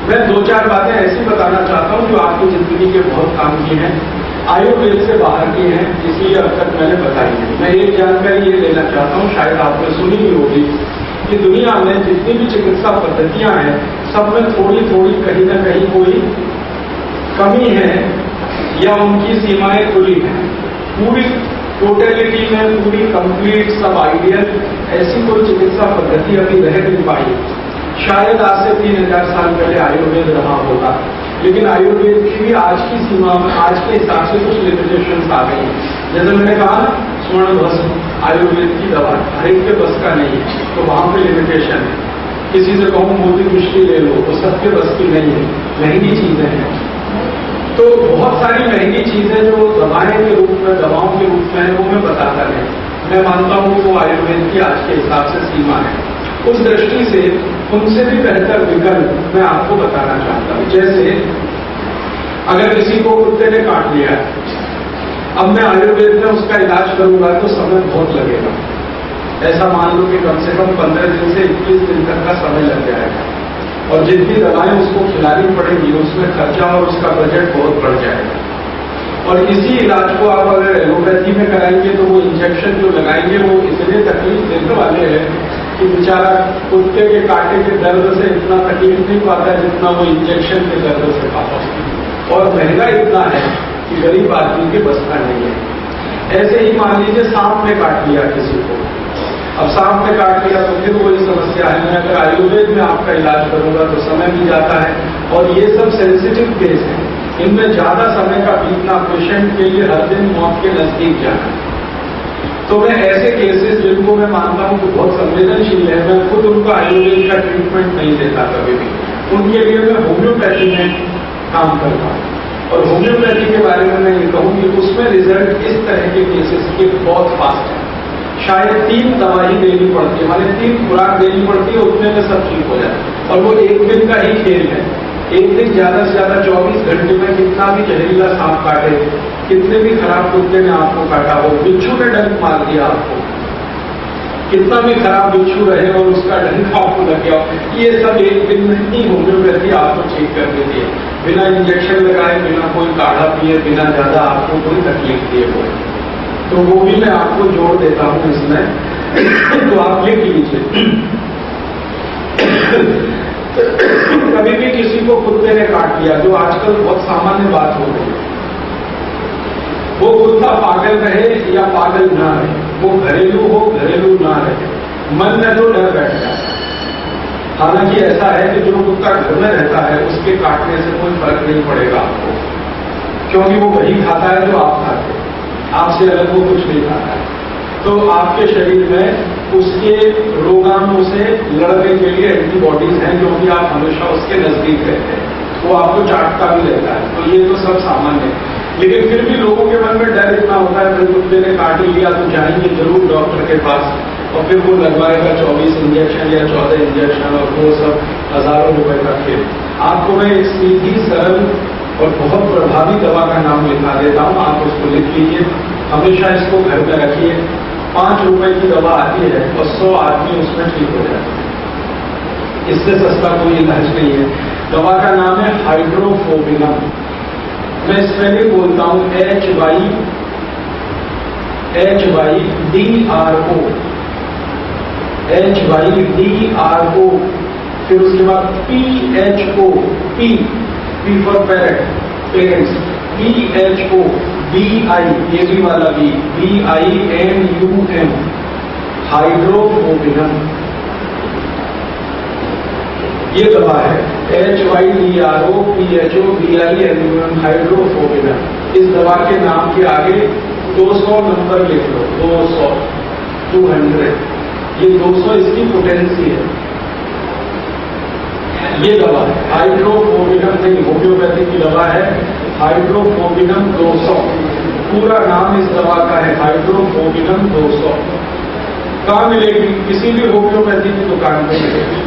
मैं 2-4 बातें ऐसी बताना चाहता हूं जो आपकी जिंदगी के बहुत काम की हैं, आयुर्वेद से बाहर की हैं, इसलिए अब तक मैंने बताई नहीं। मैं एक जानकारी ये लेना चाहता हूं, शायद आपने सुनी ही होगी कि दुनिया में जितनी भी चिकित्सा पद्धतियां हैं सब में थोड़ी थोड़ी कहीं ना कहीं कोई कमी है या उनकी सीमाएं खुली हैं। पूरी टोटलिटी में, पूरी कंप्लीट, सब आइडियल ऐसी कोई चिकित्सा पद्धति अभी रह नहीं पाई। शायद आज से 3000 साल पहले आयुर्वेद रहा होगा, लेकिन आयुर्वेद की भी आज की सीमा में, आज के हिसाब से कुछ लिमिटेशंस आ गई हैं। जैसे मैंने कहा ना, स्वर्ण भस्म आयुर्वेद की दवा हर एक के बस का नहीं है, तो वहां पे लिमिटेशन है। किसी से कहूं मोती मिश्री ले लो तो सबके बस की नहीं है, महंगी चीजें हैं। तो बहुत सारी महंगी चीजें जो दवाएं के रूप में, दवाओं के रूप में है, वो मैं बताता नहीं। मैं मानता हूं वो आयुर्वेद की आज के हिसाब से सीमा है। उस दृष्टि से उनसे भी बेहतर विकल्प मैं आपको बताना चाहता हूं। जैसे अगर किसी को कुत्ते ने काट लिया, अब मैं आयुर्वेद में उसका इलाज करूंगा तो समय बहुत लगेगा। ऐसा मान लो कि कम से कम 15 दिन से 21 दिन तक का समय लग जाएगा, और जितनी दवाएं उसको खिलानी पड़ेगी उसमें खर्चा और उसका बजट बहुत बढ़ जाएगा। और इसी इलाज को आप अगर एलोपैथी में कराएंगे तो वो इंजेक्शन जो लगाएंगे वो इतने तकलीफ देने वाले हैं कि बेचारा कुत्ते के कांटे के दर्द से इतना तकलीफ नहीं पाता है जितना वो इंजेक्शन के दर्द से पाता है। और महंगा इतना है कि गरीब आदमी के बस का नहीं है। ऐसे ही मान लीजिए सांप ने काट लिया किसी को, अब सांप ने काट लिया तो फिर वही समस्या है। मैं अगर आयुर्वेद में आपका इलाज करूंगा तो समय भी जाता है, और ये सब सेंसिटिव केस है, इनमें ज्यादा समय का बीतना पेशेंट के लिए हर दिन मौत के नजदीक जाना। तो मैं ऐसे केसेस जिनको मैं मानता हूं कि बहुत संवेदनशील है, मैं खुद उनको आयुर्वेद का ट्रीटमेंट नहीं देता कभी भी। उनके लिए मैं होम्योपैथी में काम करता हूं, और होम्योपैथी के बारे में मैं ये कहूं कि उसमें रिजल्ट इस तरह के केसेस के बहुत फास्ट है। शायद 3 दवा ही देनी पड़ती है, माने 3 खुराक देनी पड़ती है, उतने में सब ठीक हो जाए। और वो एक दिन का ही खेल है। एक दिन ज्यादा से ज्यादा 24 घंटे में कितना भी जहरीला सांप काटे, कितने भी खराब कुत्ते ने आपको काटा हो, बिच्छू ने डंक मार दिया आपको, कितना भी खराब बिच्छू रहे और उसका डंक आपको लग गया, ये सब एक दिन में ही होम्योपैथी आपको ठीक कर देती है। बिना इंजेक्शन लगाए, बिना कोई काढ़ा पिए, बिना ज्यादा आपको कोई तकलीफ दिए हो। तो वो भी मैं आपको जोड़ देता हूं इसमें, तो आप लिख लीजिए। कभी भी किसी को कुत्ते ने काट लिया, जो आजकल बहुत सामान्य बात हो गई, वो कुत्ता पागल रहे या पागल ना रहे, वो घरेलू हो घरेलू ना रहे, मन में तो डर बैठ जाए। हालांकि ऐसा है कि जो कुत्ता घर में रहता है उसके काटने से कोई फर्क नहीं पड़ेगा आपको, क्योंकि वो वही खाता है जो आप खाते हैं, आपसे अलग वो कुछ नहीं खाता है। तो आपके शरीर में उसके रोगाणुओं से लड़ने के लिए एंटीबॉडीज हैं, क्योंकि आप हमेशा उसके नजदीक रहते हैं, वो आपको चाटता भी रहता है। तो ये तो सब सामान्य है, लेकिन फिर भी लोगों के मन में डर इतना होता है, फिर कुत्ते ने काट लिया तो जाएंगे जरूर डॉक्टर के पास, और फिर वो लगवाएगा 24 इंजेक्शन या 14 इंजेक्शन, और वो सब हजारों रुपए का खेल। आपको मैं एक सीधी, सरल और बहुत प्रभावी दवा का नाम लिखा देता हूं, आप उसको लिख लीजिए, हमेशा इसको घर में रखिए। 5 रुपए की दवा आती है और 100 आदमी उसमें ठीक हो जाते हैं। इससे सस्ता कोई इलाज नहीं है। दवा का नाम है हाइड्रोफोबिनम। मैं स्पेलिंग बोलता हूं, HYDRO, फिर उसके बाद PHO, P for parrot, parents, PHO, BI, ये भी वाला BINUM, हाइड्रोफोबिनम, ये दवा है। HYDRO, PHO, BINUM, हाइड्रोफोबिनम। इस दवा के नाम के आगे 200 नंबर लिख लो, 200, ये 200 इसकी पोटेंसी है। ये दवा है हाइड्रोफोबिनम, नहीं होम्योपैथी की दवा है, हाइड्रोफोबिनम 200। पूरा नाम इस दवा का है हाइड्रोफोबिनम 200। कहाँ मिलेगी? किसी भी होम्योपैथी की दुकान पर मिलेगी,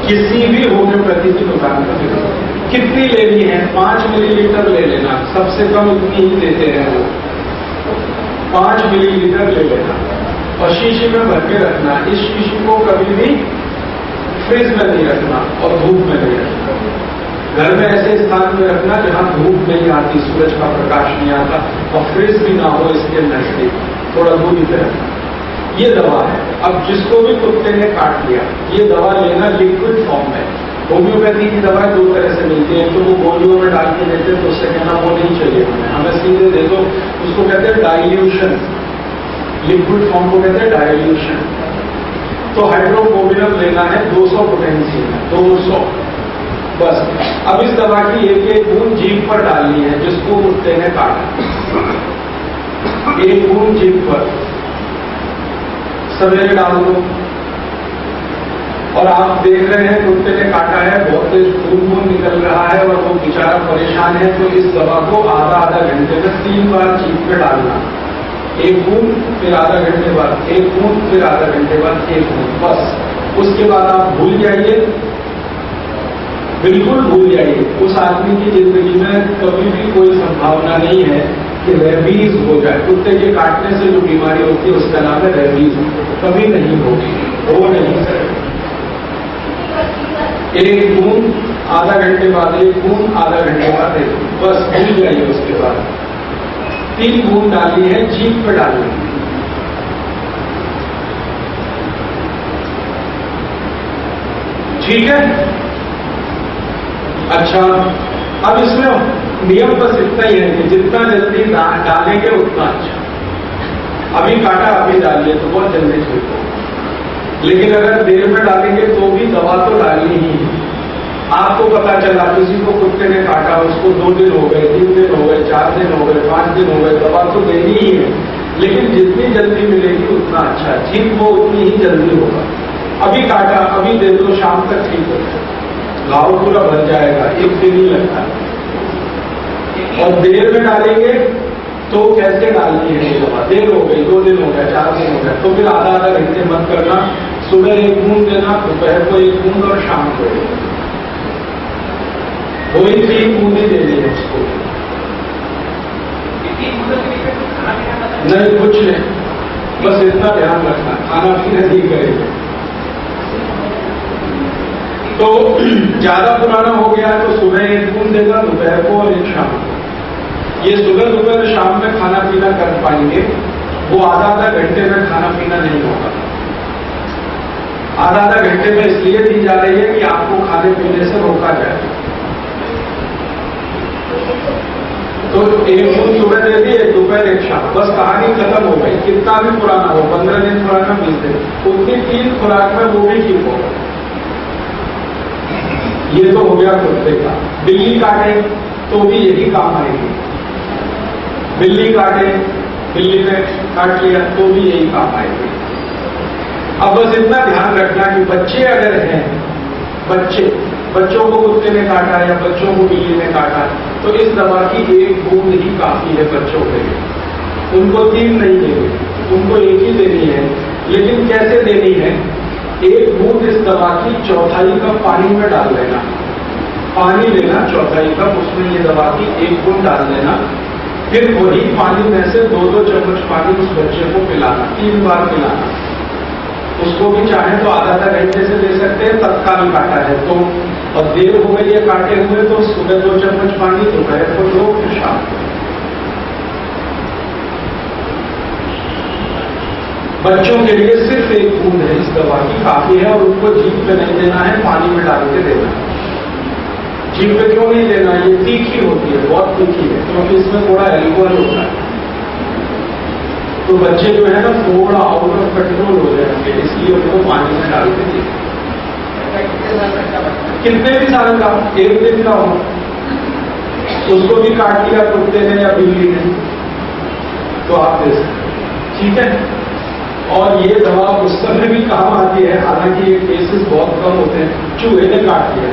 किसी भी होम्योपैथी की दुकान पर मिलेगी। कितनी लेनी है? 5 मिलीलीटर ले लेना, सबसे कम इतनी ही देते हैं वो, 5 मिलीलीटर ले लेना और शीशी में भर के रखना। इस शीशी को कभी भी फ्रिज में नहीं रखना और धूप में नहीं रखना। घर में ऐसे स्थान में रखना जहां धूप नहीं आती, सूरज का प्रकाश नहीं आता, और फ्रिज भी ना हो इसके नजदीक, थोड़ा दूरी पे रखना। ये दवा है। अब जिसको भी कुत्ते ने काट लिया, ये दवा लेना लिक्विड फॉर्म में। होम्योपैथी की दवा दो तरह से मिलती है, तो वो गोलियों में डाल के देते तो उससे कहना वो नहीं चाहिए हमें सीधे दे दो, उसको कहते हैं डाइल्यूशन। लिक्विड फॉर्म को कहते हैं डाइल्यूशन। तो हाइड्रोकोबिनम लेना है 200 पोटेंसी में, 200 बस। अब इस दवा की एक एक बूंद जीभ पर डालनी है जिसको कुत्ते ने काटा, एक बूंद जीभ पर सवेरे डाल दो। और आप देख रहे हैं कुत्ते ने काटा है, बहुत तेज खून निकल रहा है और वो बेचारा परेशान है, तो इस दवा को आधा आधा घंटे में 3 बार जीभ पे डालना। एक बूंद, फिर आधा घंटे बाद एक बूंद, फिर आधा घंटे बाद एक बूंद, बस। उसके बाद आप भूल जाइए, बिल्कुल भूल जाइए। उस आदमी की जिंदगी में कभी भी कोई संभावना नहीं है कि रेबीज हो जाए। कुत्ते के काटने से जो बीमारी होती है उसका नाम है रेबीज, कभी नहीं होगी, हो नहीं सकती। एक बूंद आधा घंटे बाद, एक बूंद आधा घंटे बाद, एक बूंद, बस भूल जाइए। उसके बाद 3 बूंद डाली है, जीभ पे डाली है। ठीक है, अच्छा। अब इसमें नियम बस इतना ही है कि जितना जल्दी डालेंगे उतना अच्छा। अभी काटा अभी डालिए तो बहुत जल्दी ठीक हो, लेकिन अगर देर में डालेंगे तो भी दवा तो डालनी ही है। आपको पता चला किसी को कुत्ते ने काटा, उसको 2 दिन हो गए, 3 दिन हो गए, 4 दिन हो गए, 5 दिन हो गए, दवा तो देनी ही है, लेकिन जितनी जल्दी मिलेगी उतना अच्छा, ठीक वो उतनी ही जल्दी होगा। अभी काटा अभी दे दो, शाम तक ठीक हो जाएगा, घाव पूरा भर जाएगा, 1 दिन ही लगता है। और देर में डालेंगे तो कैसे डालनी है ये दवा? देर हो गई, 2 दिन हो गया, 4 दिन हो गया, तो फिर आधा आधा घंटे मत करना। सुबह 1 बूंद देना, दोपहर को 1 बूंद और शाम को 1 बूंद। वही 3 बूंदी देनी है उसको। नहीं कुछ नहीं, बस इतना ध्यान रखना, खाना पीना नहीं करेंगे। तो ज्यादा पुराना हो गया तो सुबह 1 बूंद देगा, दोपहर को और 1 शाम को। ये सुबह दोपहर शाम में खाना पीना कर पाएंगे, वो आधा आधा घंटे में खाना पीना नहीं होगा। आधा आधा घंटे में इसलिए दी जा रही है कि आपको खाने पीने से रोका जाए। तो 1 बूंद सुबह दे दिए, दोपहर 1 शाम, बस कहानी खत्म हो गई। कितना भी पुराना हो, 15 दिन पुराना, 20 दिन, उतनी 3 खुराक में वो भी ठीक होगा। ये तो हो गया कुत्ते का। बिल्ली काटे तो भी यही काम आएगी। बिल्ली काटे, बिल्ली ने काट लिया तो भी यही काम आएगी। अब बस इतना ध्यान रखना कि बच्चे अगर हैं, बच्चों को कुत्ते ने काटा या बच्चों को बिल्ली ने काटा, तो इस दवा की 1 बूंद ही काफी है बच्चों के लिए। उनको 3 नहीं देंगे, उनको 1 ही देनी है। लेकिन कैसे देनी है? 1 बूंद इस दवा की 1/4 कप पानी में डाल देना। पानी लेना 1/4 कप, उसमें ये दवा की 1 बूंद डाल देना। फिर वही पानी में से 2-2 चम्मच पानी उस बच्चे को पिलाना, 3 बार पिलाना। उसको भी चाहे तो आधा आधा घंटे से दे सकते हैं, तत्काल काटा है तो। और देर हो गई है काटे हुए तो सुबह 2 चम्मच पानी, दोपहर को 2, फिर शाम को। बच्चों के लिए सिर्फ 1 बूंद है इस दवा की, काफी है। और उनको जीभ पे नहीं देना है, पानी में डाल के देना है। जीभ पे क्यों नहीं देना? ये तीखी होती है, बहुत तीखी है, क्योंकि इसमें थोड़ा एल्कोहल होता है। तो बच्चे जो है ना थोड़ा आउट ऑफ कंट्रोल हो जाएंगे, इसलिए उनको पानी में डाल के दें। कितने भी साल का, 1 दिन का हो, उसको भी काट लिया कुत्ते ने या बिल्ली ने, तो आप दे सकते। ठीक है। और ये दवा उस समय भी काम आती है, हालांकि ये केसेस बहुत कम होते हैं। चूहे ने काट लिया,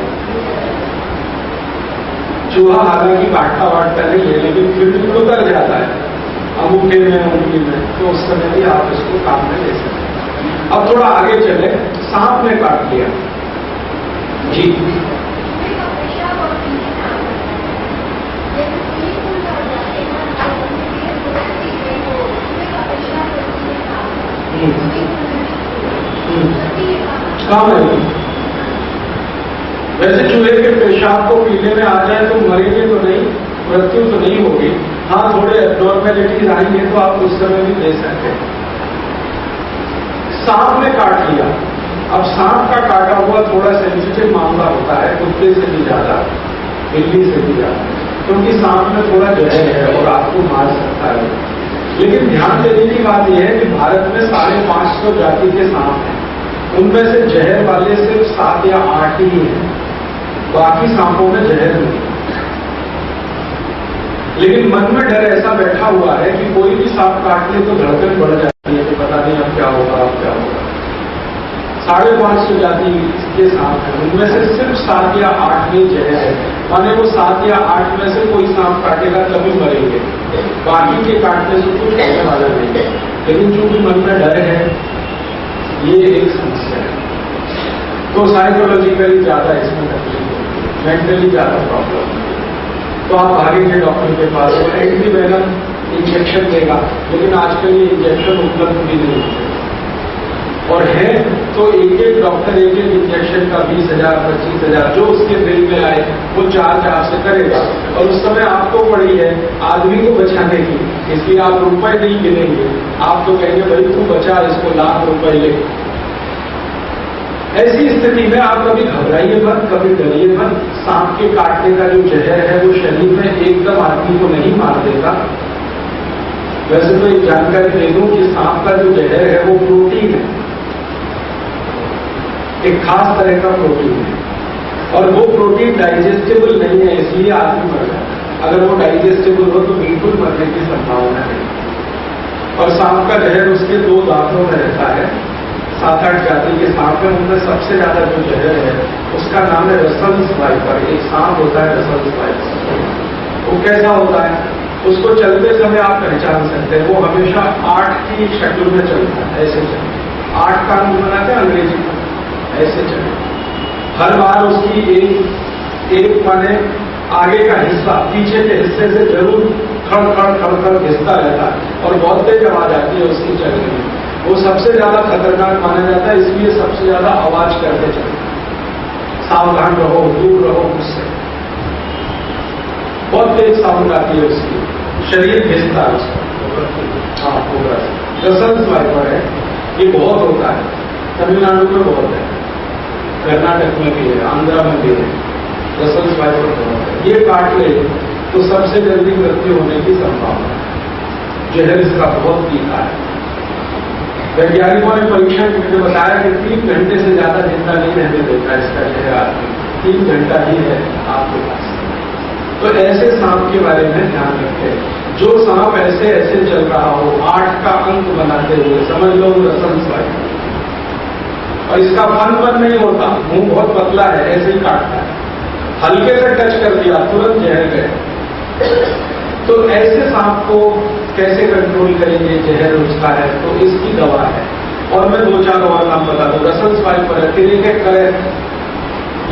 चूहा हालांकि काटता वाटता नहीं है, लेकिन फिर भी उतर जाता है अंगूठे में, उंगली में, तो उस समय भी आप इसको काम में ले सकते हैं। अब थोड़ा आगे चले, सांप ने काट लिया जी, काम है वैसे चूहे के पेशाब को पीने में आ जाए तो मरेंगे तो नहीं, मृत्यु तो नहीं होगी। हाँ, थोड़े एब्नॉर्मेलिटीज आएंगे तो आप उस समय भी दे सकते हैं। सांप ने काट लिया, अब सांप का काटा हुआ थोड़ा सेंसिटिव मामला होता है, कुत्ते से भी ज्यादा, बिल्ली से भी ज्यादा, क्योंकि सांप में थोड़ा जहर है और आपको मार सकता है। लेकिन ध्यान देने की बात यह है कि भारत में 550 जाति के सांप हैं, उनमें से जहर वाले सिर्फ 7 या 8 ही हैं, बाकी सांपों में जहर नहीं। लेकिन मन में डर ऐसा बैठा हुआ है कि कोई भी सांप काट ले तो धड़कन बढ़ जाती है कि पता नहीं अब क्या होगा, अब क्या होगा। 550 जाति के सांप हैं, उनमें से सिर्फ 7 या 8 में जहर है, माने वो 7 या 8 में से कोई सांप काटेगा तभी मरेंगे, बाकी के काटने से कुछ होने वाला नहीं है। लेकिन चूंकि मन में डर है, ये एक समस्या है, तो साइकोलॉजिकली ज्यादा इसमें तकलीफ होती है, मेंटली ज्यादा प्रॉब्लम है। तो आप भागेंगे डॉक्टर के पास, वो एंटीवेनम इंजेक्शन देगा, लेकिन आजकल ये इंजेक्शन उपलब्ध भी नहीं है, और है तो एक डॉक्टर एक इंजेक्शन का 20,000 25,000 जो उसके बिल में आए वो चार्ज आपसे करेगा, और उस समय आपको पड़ी है आदमी को बचाने की, इसलिए आप रुपए नहीं गिनेंगे, आप तो कहेंगे भाई तू बचा इसको, लाख रुपए ले। ऐसी स्थिति में आप कभी घबराइए मत, कभी डरिए मत। सांप के काटने का जो जहर है वो शरीर में एकदम आदमी को नहीं मार देता। वैसे तो एक जानकारी दे दूं कि सांप का जो जहर है वो प्रोटीन है, एक खास तरह का प्रोटीन है, और वो प्रोटीन डाइजेस्टेबल नहीं है, इसलिए आदमी मर जाता है। अगर वो डाइजेस्टेबल हो तो बिल्कुल मरने की संभावना नहीं। और सांप का जहर उसके 2 दांतों में रहता है। 7-8 जाति के सांप है, उनमें सबसे ज्यादा जो जहर है उसका नाम है रसल्स वाइपर। एक सांप होता है रसल्स वाइपर, वो कैसा होता है, उसको चलते समय आप पहचान सकते हैं, वो हमेशा 8 की शक्ल में चलता है, ऐसे चलता 8 का अंक बनाते हैं अंग्रेजी में, ऐसे चले। हर बार उसकी एक माने आगे का हिस्सा पीछे के हिस्से से जरूर खड़ खड़ खड़ खड़ घिसता रहता है, और बहुत तेज आवाज आती है उसकी चलने में। वो सबसे ज्यादा खतरनाक माना जाता है, इसलिए सबसे ज्यादा आवाज करके चलता है। सावधान रहो, दूर रहो उससे, बहुत तेज साउंड आती है उसकी, शरीर घिसता है उसका। हाँ, कोबरा रसल्स वाइपर है, ये बहुत होता है, तमिलनाडु में बहुत है, कर्नाटक में भी है, आंध्रा में भी है, रसल्स वाइपर बहुत है। ये काट ले तो सबसे जल्दी मृत्यु होने की संभावना है, जहर इसका बहुत तीखा है। वैज्ञानिकों ने परीक्षण करके बताया कि 3 घंटे से ज्यादा जिंदा नहीं रहने देता इसका जहर आदमी, 3 घंटा ही है आपके पास। तो ऐसे सांप के बारे में ध्यान रखें, जो सांप ऐसे ऐसे चल रहा हो 8 का अंक बनाते हुए, समझ लो रसल्स वाइपर। और इसका फन नहीं होता, मुंह बहुत पतला है, ऐसे ही काटता है, हल्के से टच कर दिया तुरंत जहर गए। तो ऐसे सांप को कैसे कंट्रोल करेंगे, जहर उसका है तो इसकी दवा है। और मैं 2-4 और नाम बता दूं। रसल्स वाइपर है, क्रिकेट करे,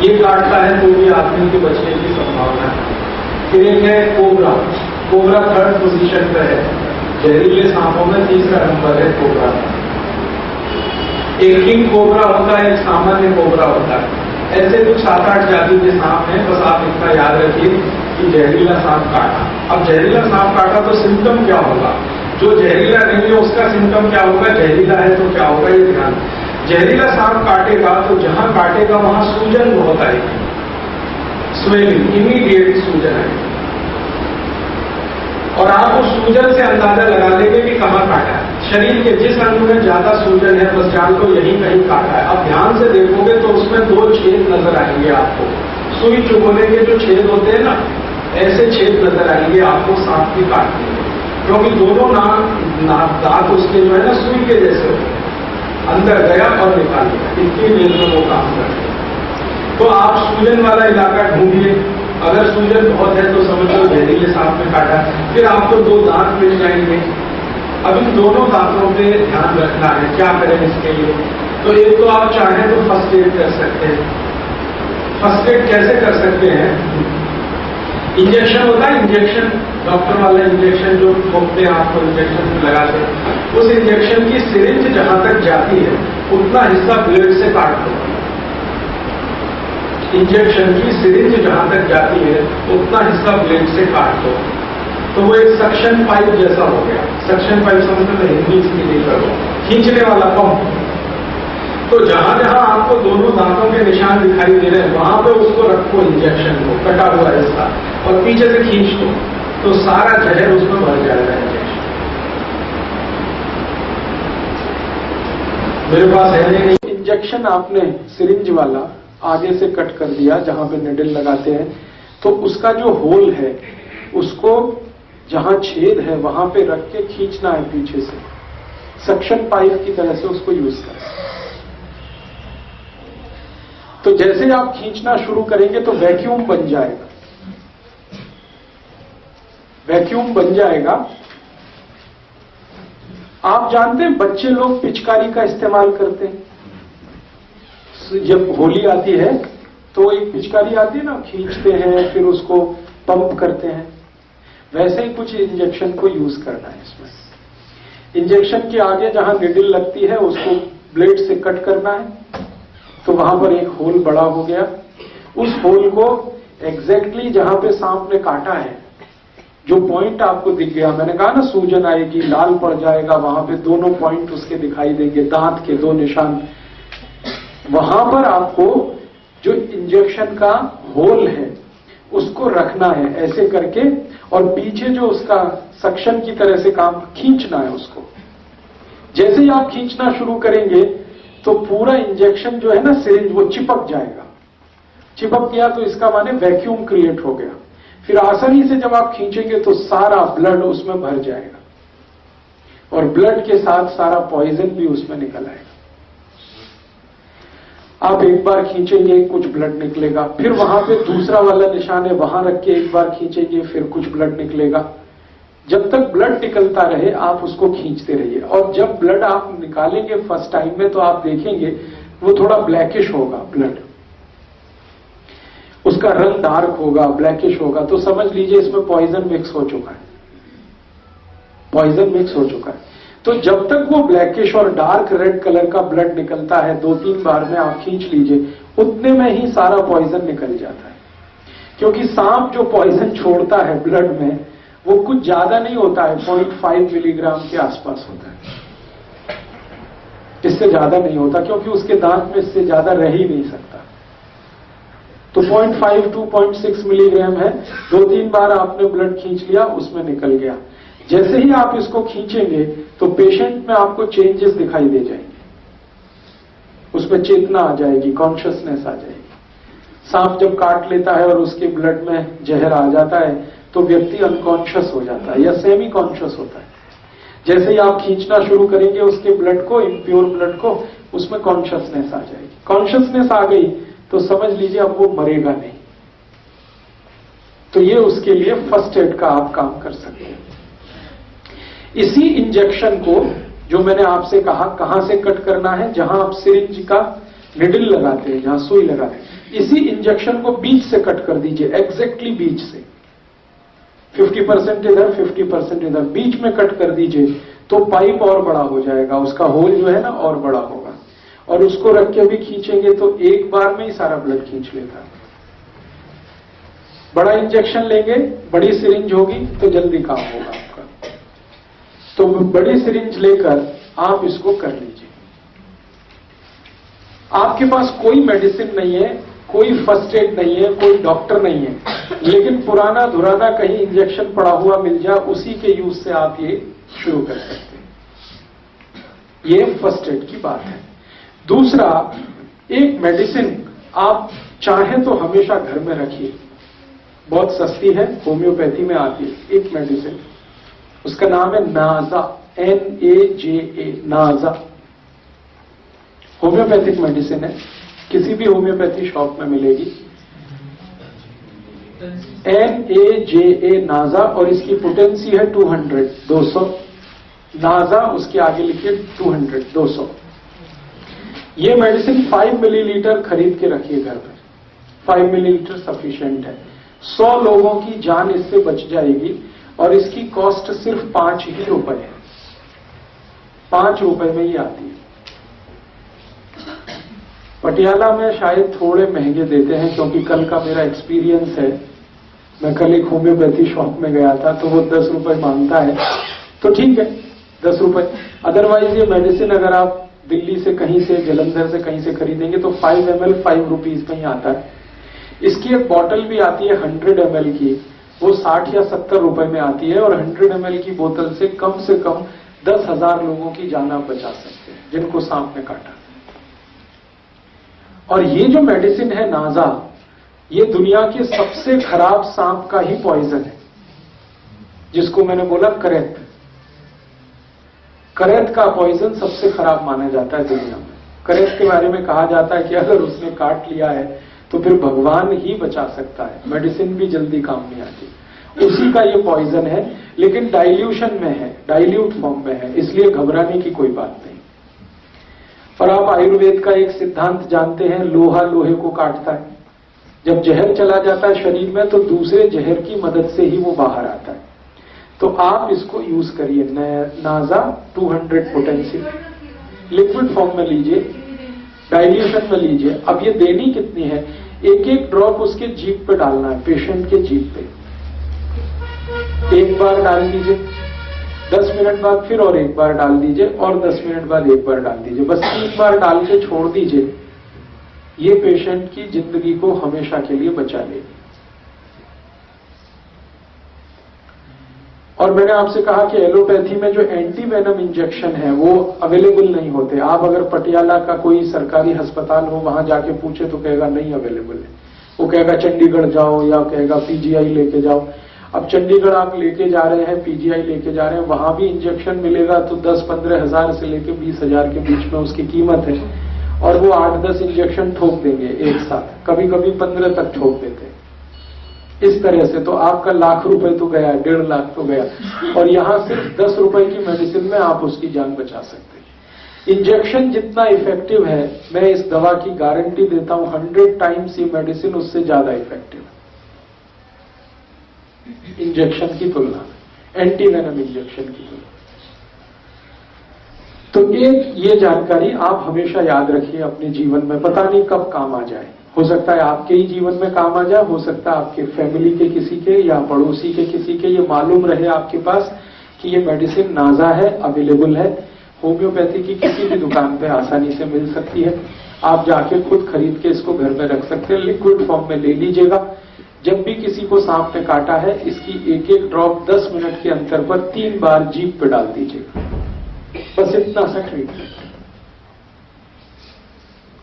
ये काटता है तो भी आदमी के बचने की संभावना है। Cricket cobra, cobra 3rd position पर है, जहरीले सांपों में 3रा नंबर है कोबरा। एक किंग कोबरा होता है, एक सामान्य कोबरा होता है। ऐसे कुछ 7-8 जाति के सांप हैं, बस आप इतना याद रखिए कि जहरीला सांप काटा। अब जहरीला सांप काटा तो सिम्टम क्या होगा, जो जहरीला नहीं है उसका सिम्टम क्या होगा, जहरीला है तो क्या होगा, ये ध्यान। जहरीला सांप काटेगा तो जहां काटेगा वहां सूजन बहुत आएगी, स्वेलिंग, इमीडिएट सूजन आएगी, और आप उस सूजन से अंदाजा लगा लेंगे कि कहां काटा है। शरीर के जिस अंग में ज्यादा सूजन है बस जान लो यहीं कहीं काटा है। अब ध्यान से देखोगे तो उसमें 2 छेद नजर आएंगे आपको, सुई चुभने के जो छेद होते हैं ना, ऐसे छेद नजर आएंगे आपको सांप की काटने में, क्योंकि दोनों दांत उसके जो है ना सुई के जैसे होते हैं, अंदर गया और निकाल लिया, इतनी देर में वो काम करते हैं। तो आप सूजन वाला इलाका ढूंढिए, अगर सूजन बहुत है तो समझ लो जहरीले सांप में काटा। फिर आपको 2 दांत मिल जाएंगे। अब इन दोनों दांतों पे ध्यान रखना है, क्या करें इसके लिए। तो एक तो आप चाहें तो फर्स्ट एड कर सकते हैं। फर्स्ट एड कैसे कर सकते हैं, इंजेक्शन होता है, इंजेक्शन डॉक्टर वाला इंजेक्शन जो ठोकते हैं आपको, इंजेक्शन लगाते हैं, उस इंजेक्शन की सिरिंज जहां तक जाती है उतना हिस्सा ब्लेड से काट दो, इंजेक्शन की सिरिंज जहां तक जाती है उतना हिस्सा ब्लेड से काट दो, तो वो एक सक्शन पाइप जैसा हो गया। सक्शन पाइप समझते हैं, हिंदी इसकी नहीं करो, खींचने वाला पंप। तो जहां जहां आपको दोनों दांतों के निशान दिखाई दे रहे हैं वहां पे उसको रखो, इंजेक्शन को, कटा हुआ हिस्सा, और पीछे से खींच दो तो सारा जहर उसमें भर जाएगा इंजेक्शन। मेरे पास है नहीं। इंजेक्शन आपने सिरिंज वाला आगे से कट कर दिया जहां पे निडल लगाते हैं, तो उसका जो होल है उसको जहां छेद है वहां पे रख के खींचना है पीछे से, सक्शन पाइप की तरह से उसको यूज करना। तो जैसे ही आप खींचना शुरू करेंगे तो वैक्यूम बन जाएगा, वैक्यूम बन जाएगा। आप जानते हैं बच्चे लोग पिचकारी का इस्तेमाल करते हैं। जब होली आती है तो एक पिचकारी आती है ना, खींचते हैं फिर उसको पंप करते हैं। वैसे ही कुछ इंजेक्शन को यूज करना है इसमें। इंजेक्शन के आगे जहां निडल लगती है उसको ब्लेड से कट करना है, तो वहां पर एक होल बड़ा हो गया। उस होल को एग्जैक्टली जहां पे सांप ने काटा है, जो पॉइंट आपको दिख गया, मैंने कहा ना सूजन आएगी, लाल पड़ जाएगा, वहां पे दोनों पॉइंट उसके दिखाई देंगे, दांत के दो निशान, वहां पर आपको जो इंजेक्शन का होल है उसको रखना है ऐसे करके, और पीछे जो उसका सक्शन की तरह से काम खींचना है उसको। जैसे ही आप खींचना शुरू करेंगे तो पूरा इंजेक्शन जो है ना सिरिंज वो चिपक जाएगा। चिपक गया तो इसका माने वैक्यूम क्रिएट हो गया। फिर आसानी से जब आप खींचेंगे तो सारा ब्लड उसमें भर जाएगा, और ब्लड के साथ सारा पॉइजन भी उसमें निकल आएगा। आप एक बार खींचेंगे कुछ ब्लड निकलेगा, फिर वहां पे दूसरा वाला निशान है वहां रख के एक बार खींचेंगे फिर कुछ ब्लड निकलेगा। जब तक ब्लड निकलता रहे आप उसको खींचते रहिए, और जब ब्लड आप निकालेंगे फर्स्ट टाइम में तो आप देखेंगे वो थोड़ा ब्लैकिश होगा ब्लड, उसका रंग डार्क होगा, ब्लैकिश होगा, तो समझ लीजिए इसमें पॉइजन मिक्स हो चुका है, पॉइजन मिक्स हो चुका है। तो जब तक वो ब्लैकिश और डार्क रेड कलर का ब्लड निकलता है, 2-3 बार में आप खींच लीजिए, उतने में ही सारा पॉइजन निकल जाता है। क्योंकि सांप जो पॉइजन छोड़ता है ब्लड में वो कुछ ज्यादा नहीं होता है, 0.5 मिलीग्राम के आसपास होता है, इससे ज्यादा नहीं होता, क्योंकि उसके दांत में इससे ज्यादा रह ही नहीं सकता। तो 0.5 to 0.6 मिलीग्राम है। 2-3 बार आपने ब्लड खींच लिया, उसमें निकल गया। जैसे ही आप इसको खींचेंगे तो पेशेंट में आपको चेंजेस दिखाई दे जाएंगे, उसमें चेतना आ जाएगी, कॉन्शियसनेस आ जाएगी। सांप जब काट लेता है और उसके ब्लड में जहर आ जाता है तो व्यक्ति अनकॉन्शियस हो जाता है या सेमी कॉन्शियस होता है। जैसे ही आप खींचना शुरू करेंगे उसके ब्लड को, इम्प्योर ब्लड को, उसमें कॉन्शियसनेस आ जाएगी। कॉन्शियसनेस आ गई तो समझ लीजिए अब वो मरेगा नहीं। तो ये उसके लिए फर्स्ट एड का आप काम कर सकते हैं। इसी इंजेक्शन को जो मैंने आपसे कहा कहां से कट करना है, जहां आप सिरिंज का निडल लगाते हैं, जहां सुई लगाते हैं, इसी इंजेक्शन को बीच से कट कर दीजिए, एग्जैक्टली बीच से। 50% इधर 50% इधर, बीच में कट कर दीजिए तो पाइप और बड़ा हो जाएगा, उसका होल जो है ना और बड़ा होगा। और उसको रख के भी खींचेंगे तो एक बार में ही सारा ब्लड खींच लेता है। बड़ा इंजेक्शन लेंगे, बड़ी सिरिंज होगी तो जल्दी काम होगा आपका। तो बड़ी सिरिंज लेकर आप इसको कर लीजिए। आपके पास कोई मेडिसिन नहीं है, कोई फर्स्ट एड नहीं है, कोई डॉक्टर नहीं है, लेकिन पुराना धुराना कहीं इंजेक्शन पड़ा हुआ मिल जाए, उसी के यूज से आप ये शुरू कर सकते हैं। ये फर्स्ट एड की बात है। दूसरा, एक मेडिसिन आप चाहें तो हमेशा घर में रखिए, बहुत सस्ती है, होम्योपैथी में आती है एक मेडिसिन, उसका नाम है नाजा, NAJA, नाजा। होम्योपैथिक मेडिसिन है, किसी भी होम्योपैथी शॉप में मिलेगी। NAJA नाजा, और इसकी पोटेंसी है 200 नाजा, उसके आगे लिखिए 200। ये मेडिसिन 5 मिलीलीटर खरीद के रखिए घर पर, 5 मिलीलीटर सफिशिएंट है। 100 लोगों की जान इससे बच जाएगी, और इसकी कॉस्ट सिर्फ 5 ही रुपए है, 5 रुपए में ही आती है। पटियाला में शायद थोड़े महंगे देते हैं, क्योंकि कल का मेरा एक्सपीरियंस है। मैं कल एक होम्योपैथी शॉप में गया था, तो वो 10 रुपए मांगता है, तो ठीक है 10 रुपए। अदरवाइज ये मेडिसिन अगर आप दिल्ली से कहीं से, जलंधर से कहीं से खरीदेंगे तो 5 ml 5 रुपीज में ही आता है। इसकी एक बॉटल भी आती है 100 ml की, वो 60 या 70 रुपए में आती है, और 100 ml की बोतल से कम 10,000 लोगों की जान आप बचा सकते हैं जिनको सांप ने काटा। और ये जो मेडिसिन है नाजा, ये दुनिया के सबसे खराब सांप का ही पॉइजन है, जिसको मैंने बोला करेत। करेत का पॉइजन सबसे खराब माना जाता है दुनिया में। करेत के बारे में कहा जाता है कि अगर उसने काट लिया है तो फिर भगवान ही बचा सकता है, मेडिसिन भी जल्दी काम नहीं आती। उसी का ये पॉइजन है, लेकिन डाइल्यूशन में है, डाइल्यूट फॉर्म में है, इसलिए घबराने की कोई बात नहीं। और आप आयुर्वेद का एक सिद्धांत जानते हैं, लोहा लोहे को काटता है। जब जहर चला जाता है शरीर में तो दूसरे जहर की मदद से ही वो बाहर आता है। तो आप इसको यूज करिए, नाजा 200 पोटेंसी लिक्विड फॉर्म में लीजिए, डाइल्यूशन में लीजिए। अब ये देनी कितनी है, एक एक ड्रॉप उसके जीभ पे डालना है, पेशेंट के जीभ पे। एक बार डाल दीजिए, 10 मिनट बाद फिर और एक बार डाल दीजिए, और 10 मिनट बाद एक बार डाल दीजिए, बस 3 बार डाल के छोड़ दीजिए। ये पेशेंट की जिंदगी को हमेशा के लिए बचा लेगी। और मैंने आपसे कहा कि एलोपैथी में जो एंटी वेनम इंजेक्शन है वो अवेलेबल नहीं होते। आप अगर पटियाला का कोई सरकारी अस्पताल हो, वहां जाके पूछे तो कहेगा नहीं अवेलेबल है। वो कहेगा चंडीगढ़ जाओ, या कहेगा पीजीआई लेके जाओ। अब चंडीगढ़ आप लेके जा रहे हैं, पीजीआई लेके जा रहे हैं, वहां भी इंजेक्शन मिलेगा तो 10-15 हजार से लेके 20,000 के बीच में उसकी कीमत है, और वो 8-10 इंजेक्शन ठोक देंगे एक साथ, कभी कभी 15 तक ठोक देते हैं। इस तरह से तो आपका लाख रुपए तो गया, 1.5 लाख तो गया, और यहां सिर्फ 10 रुपए की मेडिसिन में आप उसकी जान बचा सकते हैं। इंजेक्शन जितना इफेक्टिव है, मैं इस दवा की गारंटी देता हूं 100 टाइम्स ये मेडिसिन उससे ज्यादा इफेक्टिव है इंजेक्शन की तुलना में, एंटी वेनम इंजेक्शन की तुलना में। तो एक ये जानकारी आप हमेशा याद रखिए अपने जीवन में, पता नहीं कब काम आ जाए। हो सकता है आपके ही जीवन में काम आ जाए, हो सकता है आपके फैमिली के किसी के या पड़ोसी के किसी के, ये मालूम रहे आपके पास कि ये मेडिसिन नाजा है, अवेलेबल है, होम्योपैथी की किसी भी दुकान पे आसानी से मिल सकती है। आप जाके खुद खरीद के इसको घर में रख सकते हैं, लिक्विड फॉर्म में ले लीजिएगा। जब भी किसी को सांप ने काटा है, इसकी एक एक ड्रॉप 10 मिनट के अंतर पर 3 बार जीभ पे डाल दीजिएगा, बस इतना सा ट्रीटमेंट।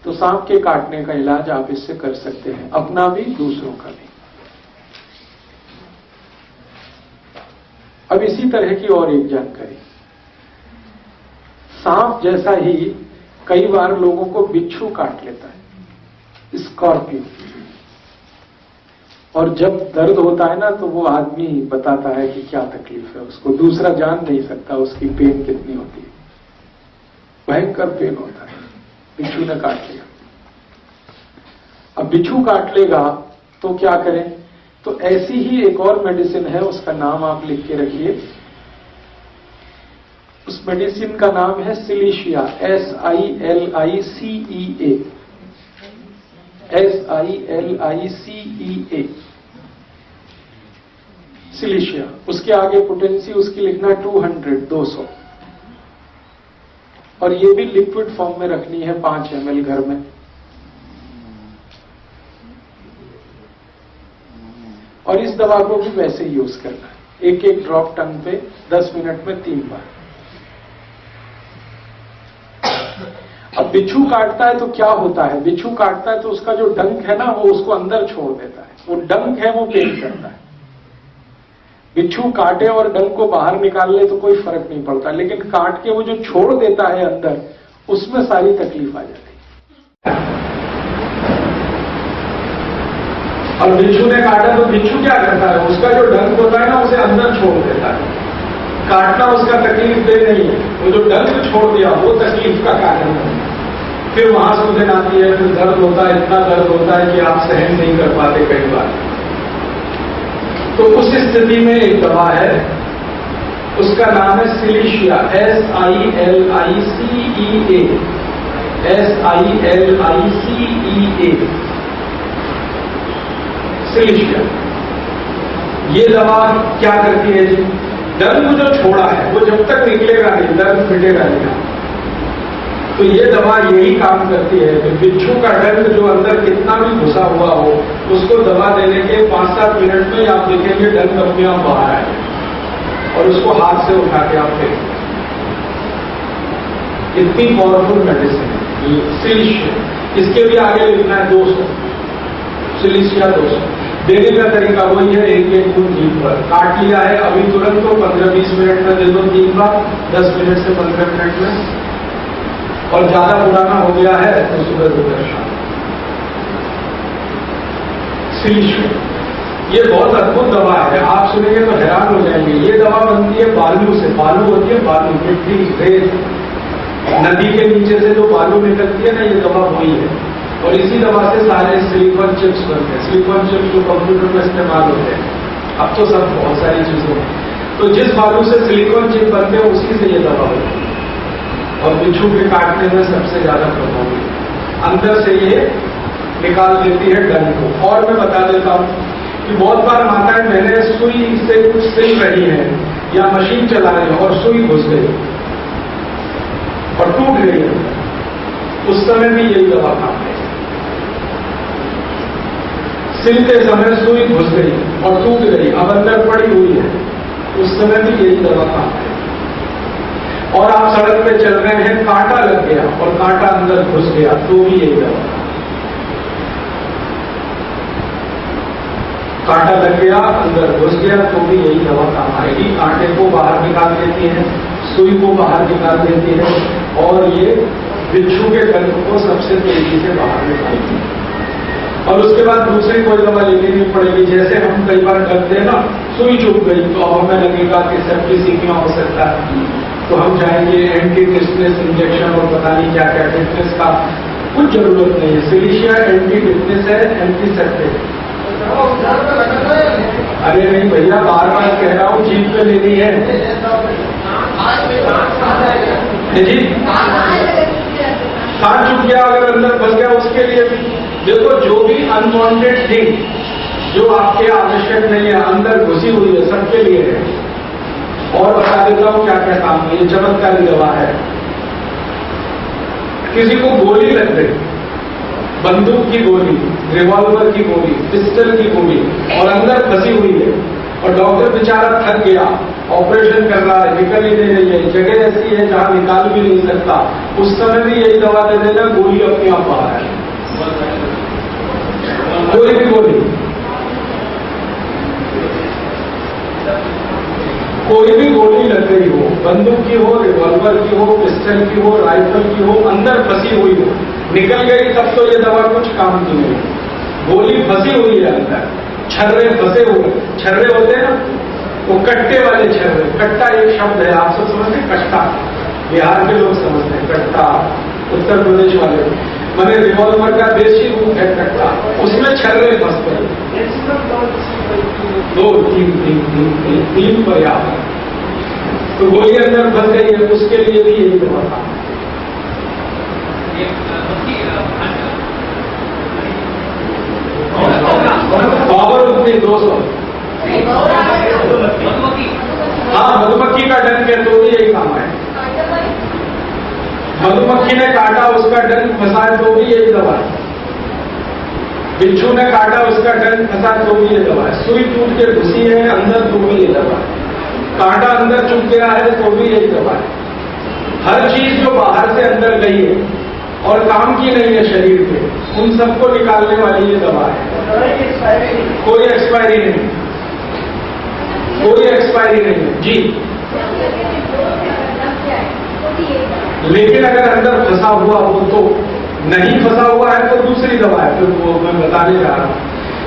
तो सांप के काटने का इलाज आप इससे कर सकते हैं, अपना भी दूसरों का भी। अब इसी तरह की और एक जानकारी, सांप जैसा ही कई बार लोगों को बिच्छू काट लेता है, स्कॉर्पियो। और जब दर्द होता है ना तो वो आदमी बताता है कि क्या तकलीफ है उसको, दूसरा जान नहीं सकता उसकी पेन कितनी होती है, भयंकर पेन होता है। बिच्छू ने काट लिया। अब बिच्छू काट लेगा तो क्या करें, तो ऐसी ही एक और मेडिसिन है, उसका नाम आप लिख के रखिए। उस मेडिसिन का नाम है सिलीशिया, SILICEA, SILICEA, सिलीशिया। उसके आगे पोटेंसी उसकी लिखना 200। और ये भी लिक्विड फॉर्म में रखनी है 5 ml घर में। और इस दवा को भी वैसे ही यूज करना है, एक एक ड्रॉप टंग पे 10 मिनट में 3 बार। अब बिच्छू काटता है तो क्या होता है, बिच्छू काटता है तो उसका जो डंक है ना वो उसको अंदर छोड़ देता है, वो डंक है वो पेन करता है। बिच्छू काटे और डंक को बाहर निकाल ले तो कोई फर्क नहीं पड़ता, लेकिन काट के वो जो छोड़ देता है अंदर, उसमें सारी तकलीफ आ जाती है। और बिच्छू ने काटा तो बिच्छू क्या करता है, उसका जो डंक होता है ना उसे अंदर छोड़ देता है। काटना उसका तकलीफ दे नहीं है, वो जो डंक छोड़ दिया वो तकलीफ का कारण है। फिर वहां सूजन आती है, फिर दर्द होता है, इतना दर्द होता है कि आप सहन नहीं कर पाते कई बार। तो उस स्थिति में एक दवा है, उसका नाम है सिलीशिया, SILICEA, SILICEA, सिलिशिया। ये दवा क्या करती है जी? दर्द जो छोड़ा है वो जब तक निकलेगा नहीं, दर्द मिटेगा नहीं। तो ये दवा यही काम करती है कि बिच्छू का डंक जो अंदर कितना भी घुसा हुआ हो, उसको दवा देने के 5-7 मिनट में आप देखेंगे डंक अपने आप बाहर आए और उसको हाथ से उठा के आप देखें। इतनी पावरफुल मेडिसिन है सिलिशिया। इसके भी आगे लिखना है 200, सिलिशिया 200। देने का तरीका वही है, एक बूंद जीभ पर काट लिया है अभी तुरंत, तो 15-20 मिनट में दे दो 3 बार, 10 मिनट से 15 मिनट में। और ज्यादा पुराना हो गया है तो सुबह दोपहर शाम। सिलिशिया ये बहुत अद्भुत दवा है, आप सुनेंगे तो हैरान हो जाएंगे। ये दवा बनती है बालू से। बालू होती है बालू, मिट्टी, रेत, नदी के नीचे से जो बालू निकलती है ना, ये दवा वही है। और इसी दवा से सारे सिलिकॉन चिप्स बनते हैं। सिलिकॉन चिप्स जो कंप्यूटर में इस्तेमाल होते हैं, अब तो सब बहुत सारी चीजों में। तो जिस बालू से सिलिकॉन चिप बनते हैं उसी से ये दवा होती है और बिच्छू के काटने में सबसे ज्यादा प्रभावी। अंदर से ये निकाल देती है डंक को। और मैं बता देता हूं कि बहुत बार माताएं मैंने सुई से कुछ सिल रही है या मशीन चला रही है और सुई घुस गई और टूट गई है, उस समय भी यही दवा काम है। सिलते समय सुई घुस गई और टूट गई, अब अंदर पड़ी हुई है, उस समय भी यही दवा काम है। और आप सड़क पे चल रहे हैं, कांटा लग गया और कांटा अंदर घुस गया, तो भी यही दवा। कांटा लग गया, अंदर घुस गया, तो भी यही दवा काम आएगी। कांटे को बाहर निकाल देती है, सुई को बाहर निकाल देती है और ये बिच्छू के डंक को सबसे तेजी से बाहर निकालती है। और उसके बाद दूसरी कोई दवा लेनी नहीं पड़ेगी। जैसे हम कई बार करते हैं ना, सुई चुभ गई तो हमें लगेगा कि सेप्टिसिमिया हो सकता है, तो हम चाहेंगे एंटी टिटनेस इंजेक्शन और पता नहीं क्या क्या। टिटनेस का कुछ जरूरत नहीं है। सिलिशिया एंटी टिटनेस है, एंटीसेप्टिक। अरे नहीं भैया, बार बार कह रहा हूं, जीभ पे लेनी है जी। काट चुक गया, अगर अंदर फंस गया, उसके लिए भी देखो, जो भी अनवांटेड थिंग जो आपके आवश्यक नहीं है अंदर घुसी हुई है, सबके लिए है। और बता देता हूं क्या क्या काम है। ये चमत्कारी दवा है। किसी को गोली लग गई, बंदूक की गोली, रिवॉल्वर की गोली, पिस्टल की गोली, और अंदर फंसी हुई है और डॉक्टर बेचारा थक गया, ऑपरेशन कर रहा है, निकल ही नहीं रही है, जगह ऐसी है जहां निकाल भी नहीं सकता, उस समय भी यही दवा दे देना, गोली अपने आप बाहर है। कोई भी गोली, कोई भी गोली लग गई हो, बंदूक की हो, रिवॉल्वर की हो, पिस्टल की हो, राइफल की हो, अंदर फंसी हुई हो, निकल गई तब तो ये दवा कुछ काम की नहीं। गोली फंसी हुई है अंदर, छर्रे फंसे हुए, छर्रे होते हैं ना, वो कट्टे वाले छर्रे। कट्टा एक शब्द है, आप सब समझते हैं? कट्टा बिहार के लोग समझते हैं, कट्टा उत्तर प्रदेश वाले। मैंने रिवॉल्वर का देशी रूप है कट्टा, उसमें छर्रे फंस गए। 2, 3 पर्याप्त। तो गोली अंदर फंस गई है, उसके लिए भी यही दवा था। पावर उतनी 200। हाँ, मधुमक्खी का डंक है तो भी यही काम है। मधुमक्खी ने काटा, उसका डंक फंसा तो भी यही दवा है। बिच्छू ने काटा, उसका डंक फंसा तो भी ये दवा है। सुई टूट के घुसी है अंदर तो भी ये दवा है। कांटा अंदर चुभ गया है तो भी यही दवा है। हर चीज जो बाहर से अंदर गई है और काम की नहीं है शरीर पे, उन सबको निकालने वाली ये दवा है। कोई एक्सपायरी नहीं, कोई एक्सपायरी नहीं है जी। लेकिन अगर अंदर फंसा हुआ हो तो, नहीं फंसा हुआ है तो दूसरी दवा है, फिर वो मैं बताने जा रहा हूं।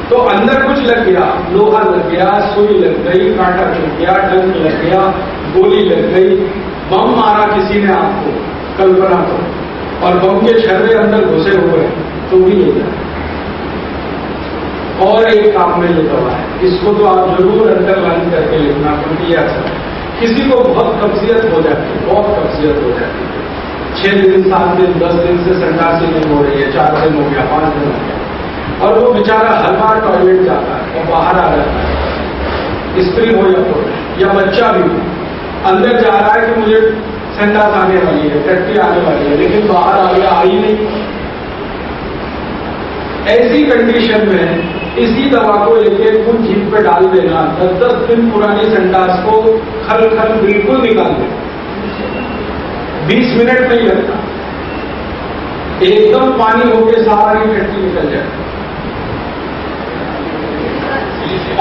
तो अंदर कुछ लग गया, लोहा लग गया, सुई लग गई, कांटा चुभ गया, डंक लग गया, गोली लग गई, बम मारा किसी ने आपको, कल्पना करो, और बम के छर्रे अंदर घुसे हुए हैं तो भी ये दवा। और एक काम में ये दवा है, इसको तो आप जरूर अंडरलाइन करके लिखना, क्योंकि ये अच्छा है। किसी को बहुत कब्जियत हो जाती है, बहुत कब्जियत हो जाती है, 6 दिन 7 दिन 10 दिन से संडास ही नहीं हो रही है, 4 दिन हो गया, 5 दिन हो गया, और वो बेचारा हर बार टॉयलेट जाता है और बाहर आ जाता है, स्त्री हो या पुरुष या बच्चा भी हो, अंदर जा रहा है कि मुझे संडास आने वाली है, टट्टी आने वाली है, लेकिन बाहर आ गया, आई नहीं। ऐसी कंडीशन में इसी दवा को एक बूंद जीभ पे डाल देना 10-10 दिन पुरानी संडास को खल खल बिल्कुल निकाल देना, 20 मिनट नहीं लगता, एकदम पानी होके सारी टट्टी निकल जाए।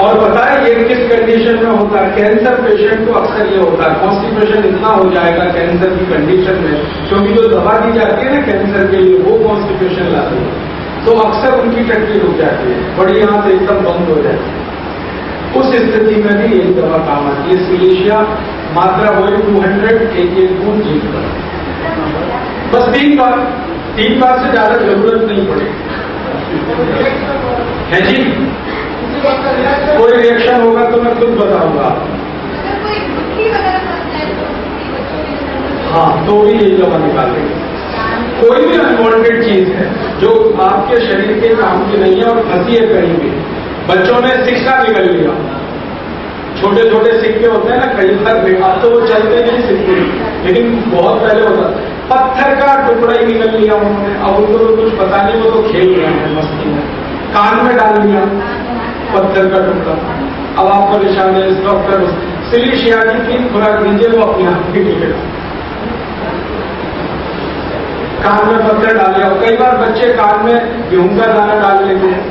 और पता है ये किस कंडीशन में होता है? कैंसर पेशेंट को अक्सर ये होता है, कॉन्स्टिपेशन इतना हो जाएगा कैंसर की कंडीशन में, क्योंकि जो दवा दी जाती है ना कैंसर के लिए वो कॉन्स्टिपेशन लाती है, तो अक्सर उनकी टट्टी रुक जाती है, बड़ी आंत एकदम बंद हो जाती है। उस स्थिति में भी यही दवा काम आती है। सिलीशिया मात्रा वही 200 एक बूंद जीभ पर, बस 3 बार से ज्यादा जरूरत नहीं पड़ेगी। है जी, कोई रिएक्शन होगा तो मैं खुद बताऊंगा। हाँ, तो भी यही दवा निकाल देंगे। कोई भी अनवांटेड चीज है जो आपके शरीर के काम की नहीं है और फंसी है कहीं भी, बच्चों ने सिक्का निकल लिया, छोटे छोटे सिक्के होते हैं ना कई बार, अब तो वो चलते नहीं सिक्के, लेकिन बहुत पहले होता, पत्थर का टुकड़ा ही निकल लिया उन्होंने, अब उनको तो कुछ पता नहीं, वो तो खेल रहे हैं मस्ती में, कान में डाल लिया पत्थर का टुकड़ा। अब आप परेशान है, इस डॉक्टर सिलीशिया की 3 खुराक दीजिए, वो अपने आप ही निकलेगा। कान में पत्थर डाल लिया, कई बार बच्चे कान में गेहूं का दाना डाल लेते हैं,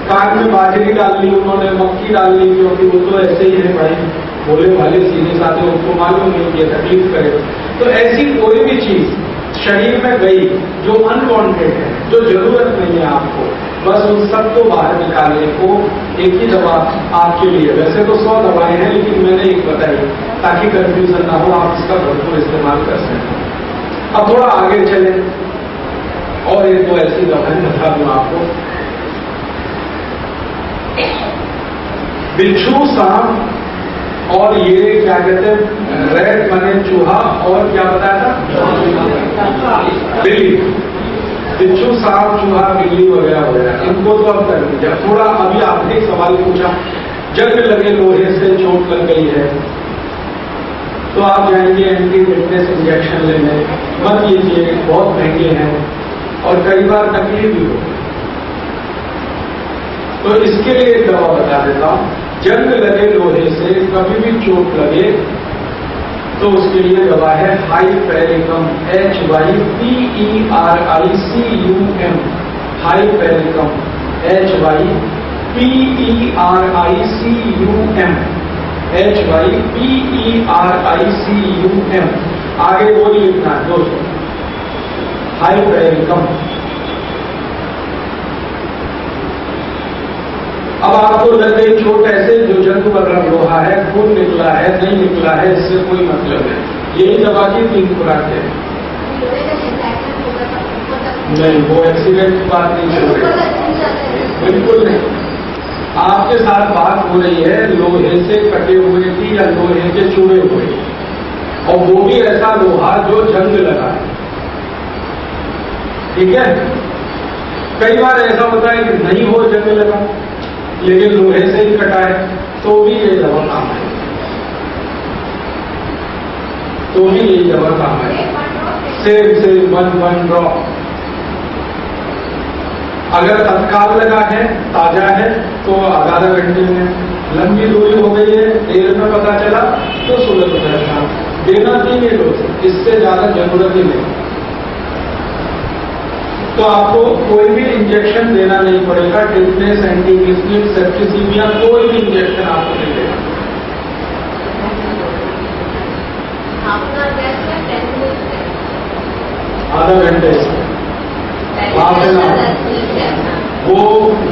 कान में बाजरी डाल ली उन्होंने, मक्की डाल ली, क्योंकि वो तो ऐसे ही है भाई, बोले वाले सीधे साधे, उनको मालूम नहीं कि तकलीफ करे। तो ऐसी कोई भी चीज शरीर में गई जो अनवांटेड है, जो जरूरत नहीं है आपको, बस उन सबको बाहर निकालने को एक ही दवा आपके लिए, वैसे तो 100 दवाएं हैं, लेकिन मैंने एक बताई ताकि कंफ्यूजन ना हो, आप इसका भरपूर इस्तेमाल कर सकें। अब थोड़ा आगे चले और एक दो ऐसी दवाएं बता दूं आपको। बिच्छू, सांप और ये क्या कहते हैं, रैट माने चूहा, और क्या बताया था, बिल्ली। बिच्छू, सांप, चूहा, बिल्ली वगैरह वगैरह, इनको तो अब कर दीजिए। थोड़ा अभी आपने एक सवाल पूछा, जंग लगे, लोहे से चोट लग गई है, तो आप जाएंगे एंटी टिटनेस इंजेक्शन लेने, मत लीजिए, बहुत महंगे हैं और कई बार तकलीफ भी हो। तो इसके लिए एक दवा बता देता हूं, जंग लगे लोहे से कभी भी चोट लगे तो उसके लिए दवा है हाइपेरिकम, HYPERICUM, हाइपेरिकम, HYPERICUM, आगे वो नहीं लिखना है दोस्तों, हाइपेरिकम। अब आपको लग गई चोट ऐसे जो जंग बदला लोहा है, खून निकला है, नहीं निकला है, इससे कोई मतलब है, यही दवा की 3 खुराक है। नहीं, वो एक्सीडेंट की बात नहीं चल रही, बिल्कुल नहीं। आपके साथ बात हो रही है लोहे से कटे हुए की या लोहे के चूड़े हुए, और वो भी ऐसा लोहा जो जंग लगा है, ठीक है। कई बार ऐसा होता है कि नहीं हो जंग लगा लेकिन लोहे से ही कटा है, तो भी ये दवा काम है, तो भी ये दवा काम है। सेम 1 ड्रॉप, अगर तत्काल लगा है, ताजा है, तो आधा घंटे में, लंबी दूरी हो गई है, देर में पता चला तो 16 देना 3 डोज, इससे ज्यादा जरूरत ही नहीं। तो आपको कोई भी इंजेक्शन देना नहीं पड़ेगा, टिटनेस, एंटीटिसनिक, सेप्टिसीमिया, कोई भी इंजेक्शन आपको नहीं देना। आधा घंटे वो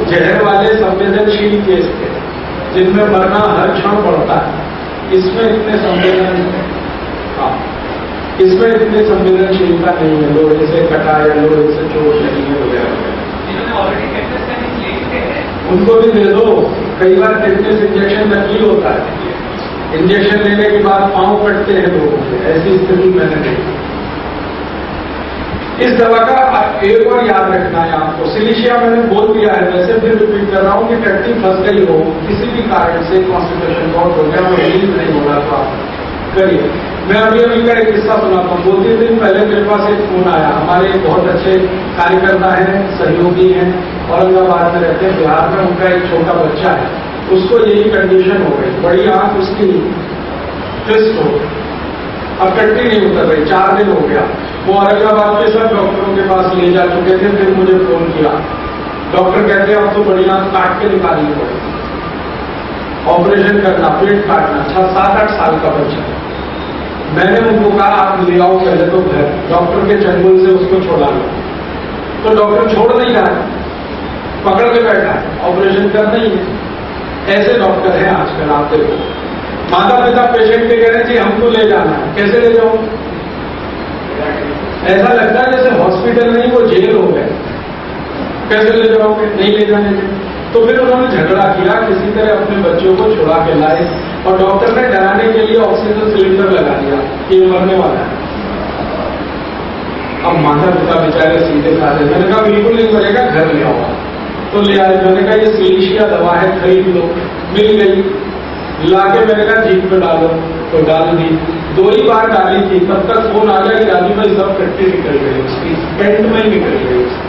जहर वाले संवेदनशील केस थे जिनमें मरना हर क्षण पड़ता है, इसमें इतने इसमें इतनी संवेदनशीलता नहीं है, लोहे से कटा या लोहे से चोट लगी है वगैरह। उनको भी दे दो, कई बार टिटनेस इंजेक्शन नकली होता है, इंजेक्शन लेने के बाद पांव कटते हैं लोगों के, ऐसी स्थिति मैंने देखी। इस दवा का एक और याद रखना है आपको, सिलिशिया मैंने बोल दिया है, वैसे फिर रिपीट कर रहा हूं कि टट्टी फंस गई हो, किसी भी कारण से कॉन्स्टिपेशन बहुत हो गया, वो रिलीज नहीं हो रहा, तो आप करिए। मैं अभी का एक किस्सा सुनाता हूँ। 2-3 दिन पहले मेरे पास एक फोन आया, हमारे एक बहुत अच्छे कार्यकर्ता हैं, सहयोगी हैं, औरंगाबाद में रहते हैं, बिहार में। उनका एक छोटा बच्चा है, उसको यही कंडीशन हो गई, बड़ी आंख उसकी ट्विस्ट हो, अब टट्टी नहीं उतर रही, 4 दिन हो गया। वो औरंगाबाद के सब डॉक्टरों के पास ले जा चुके थे, फिर मुझे फोन किया, डॉक्टर कहते हैं अब तो बड़ी आंख काट के निकालनी पड़ेगी, ऑपरेशन करना, पेट काटना। 7-8 साल का बच्चा। मैंने उनको कहा आप ले आओ पहले तो घर, डॉक्टर के चंगुल से उसको छोड़ा लो। तो डॉक्टर छोड़ नहीं रहा है, पकड़ के बैठा है, ऑपरेशन करना ही है। ऐसे डॉक्टर हैं आजकल, आप देखो। माता पिता पेशेंट के कह रहे हैं जी हमको ले जाना है, कैसे ले जाओ? ऐसा लगता है जैसे हॉस्पिटल नहीं वो जेल हो गए, कैसे ले जाओगे? नहीं ले जाने दें। तो फिर उन्होंने झगड़ा किया, किसी तरह अपने बच्चों को छुड़ा के लाए, और डॉक्टर ने डराने के लिए ऑक्सीजन सिलेंडर लगा दिया कि ये मरने वाला है। अब माता पिता बेचारे सीधे साधे, मैंने कहा बिल्कुल नहीं मरेगा, घर ले आओ। तो ले आए, मैंने कहा ये सिलिशिया दवा है, खरीद लो। मिल गई, लाके मैंने कहा जीप में डालो, तो डाल दी। 2 ही बार डाली थी, तब तक फोन आ गया कि राजू भाई सब टट्टी निकल गई उसकी, पेट में ही निकल गई उसकी।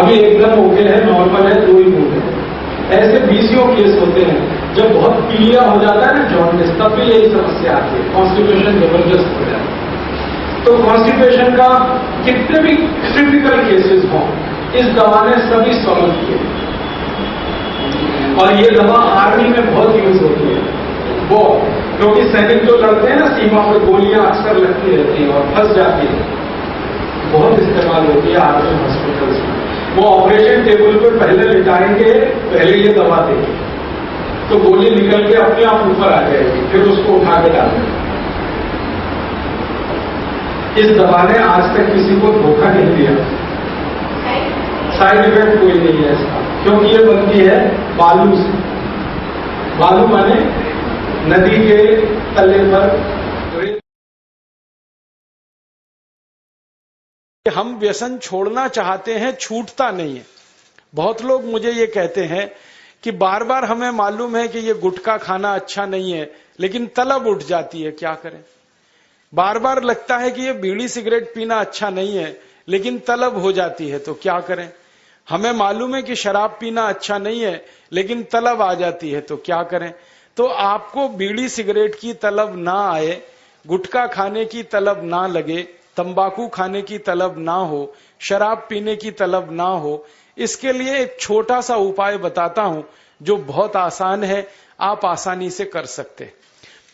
अभी एकदम ओके है, नॉर्मल है, 2 ही मूड है। ऐसे 20 केस होते हैं। जब बहुत पीलिया हो जाता है ना जॉन्डिस, तब भी यही समस्या आती है, कॉन्स्टिपेशन जबरदस्त हो जाता है। तो कॉन्स्टिपेशन का कितने भी क्रिटिकल केसेस हों, इस दवा ने सभी सॉल्व किए। और ये दवा आर्मी में बहुत यूज होती है, वो क्योंकि सैनिक जो लड़ते हैं ना सीमा पर, गोलियां अक्सर लगती रहती हैं और फंस जाती है, बहुत इस्तेमाल होती है आर्मी हॉस्पिटल्स में। वो ऑपरेशन टेबल पर पहले लिटाएंगे, पहले ये दवा देंगे, तो गोली निकल के अपने आप ऊपर आ जाएगी, फिर उसको उठा के डालेंगे। इस दवा ने आज तक किसी को धोखा नहीं दिया, साइड इफेक्ट कोई नहीं है इसका, क्योंकि ये बनती है बालू से। बालू माने नदी के तले पर। हम व्यसन छोड़ना चाहते हैं, छूटता नहीं है। बहुत लोग मुझे ये कहते हैं कि बार बार हमें मालूम है कि ये गुटखा खाना अच्छा नहीं है, लेकिन तलब उठ जाती है, क्या करें? बार बार लगता है कि ये बीड़ी सिगरेट पीना अच्छा नहीं है, लेकिन तलब हो जाती है, तो क्या करें? हमें मालूम है कि शराब पीना अच्छा नहीं है, लेकिन तलब आ जाती है, तो क्या करें? तो आपको बीड़ी सिगरेट की तलब ना आए, गुटखा खाने की तलब ना लगे, तंबाकू खाने की तलब ना हो, शराब पीने की तलब ना हो, इसके लिए एक छोटा सा उपाय बताता हूं जो बहुत आसान है, आप आसानी से कर सकते।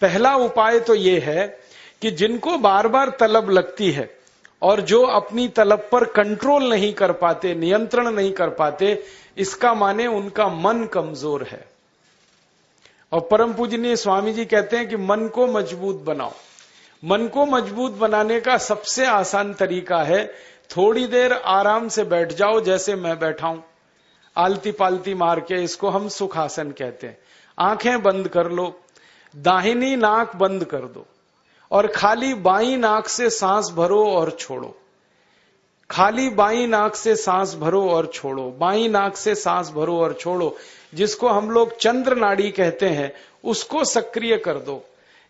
पहला उपाय तो यह है कि जिनको बार बार तलब लगती है और जो अपनी तलब पर कंट्रोल नहीं कर पाते, नियंत्रण नहीं कर पाते, इसका माने उनका मन कमजोर है। और परम पूजनीय स्वामी जी कहते हैं कि मन को मजबूत बनाओ। मन को मजबूत बनाने का सबसे आसान तरीका है, थोड़ी देर आराम से बैठ जाओ, जैसे मैं बैठा हूं, आलती पालती मार के, इसको हम सुखासन कहते हैं। आंखें बंद कर लो, दाहिनी नाक बंद कर दो और खाली बाईं नाक से सांस भरो और छोड़ो। खाली बाईं नाक से सांस भरो और छोड़ो, बाईं नाक से सांस भरो और छोड़ो। जिसको हम लोग चंद्र नाड़ी कहते हैं, उसको सक्रिय कर दो।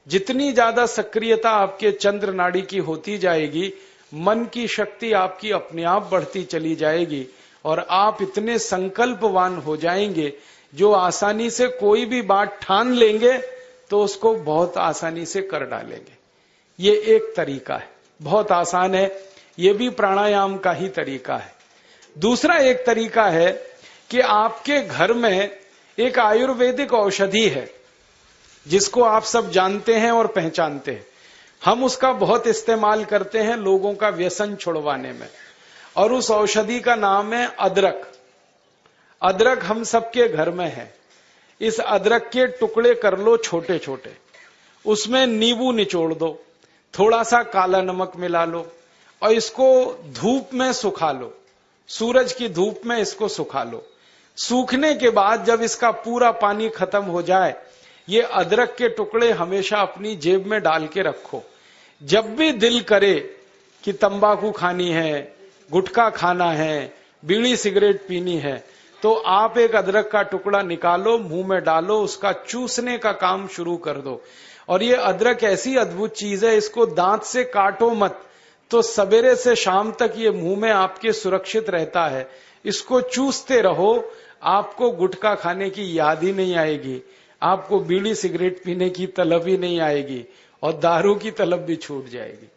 जितनी ज्यादा सक्रियता आपके चंद्र नाड़ी की होती जाएगी, मन की शक्ति आपकी अपने आप बढ़ती चली जाएगी और आप इतने संकल्पवान हो जाएंगे जो आसानी से कोई भी बात ठान लेंगे तो उसको बहुत आसानी से कर डालेंगे। ये एक तरीका है, बहुत आसान है, ये भी प्राणायाम का ही तरीका है। दूसरा एक तरीका है कि आपके घर में एक आयुर्वेदिक औषधि है जिसको आप सब जानते हैं और पहचानते हैं। हम उसका बहुत इस्तेमाल करते हैं लोगों का व्यसन छुड़वाने में, और उस औषधि का नाम है अदरक। अदरक हम सबके घर में है। इस अदरक के टुकड़े कर लो छोटे छोटे, उसमें नींबू निचोड़ दो, थोड़ा सा काला नमक मिला लो और इसको धूप में सुखा लो, सूरज की धूप में इसको सुखा लो। सूखने के बाद जब इसका पूरा पानी खत्म हो जाए, ये अदरक के टुकड़े हमेशा अपनी जेब में डाल के रखो। जब भी दिल करे कि तंबाकू खानी है, गुटखा खाना है, बीड़ी सिगरेट पीनी है, तो आप एक अदरक का टुकड़ा निकालो, मुंह में डालो, उसका चूसने का काम शुरू कर दो। और ये अदरक ऐसी अद्भुत चीज है, इसको दांत से काटो मत, तो सवेरे से शाम तक ये मुंह में आपके सुरक्षित रहता है। इसको चूसते रहो, आपको गुटखा खाने की याद ही नहीं आएगी, आपको बीड़ी सिगरेट पीने की तलब ही नहीं आएगी, और दारू की तलब भी छूट जाएगी।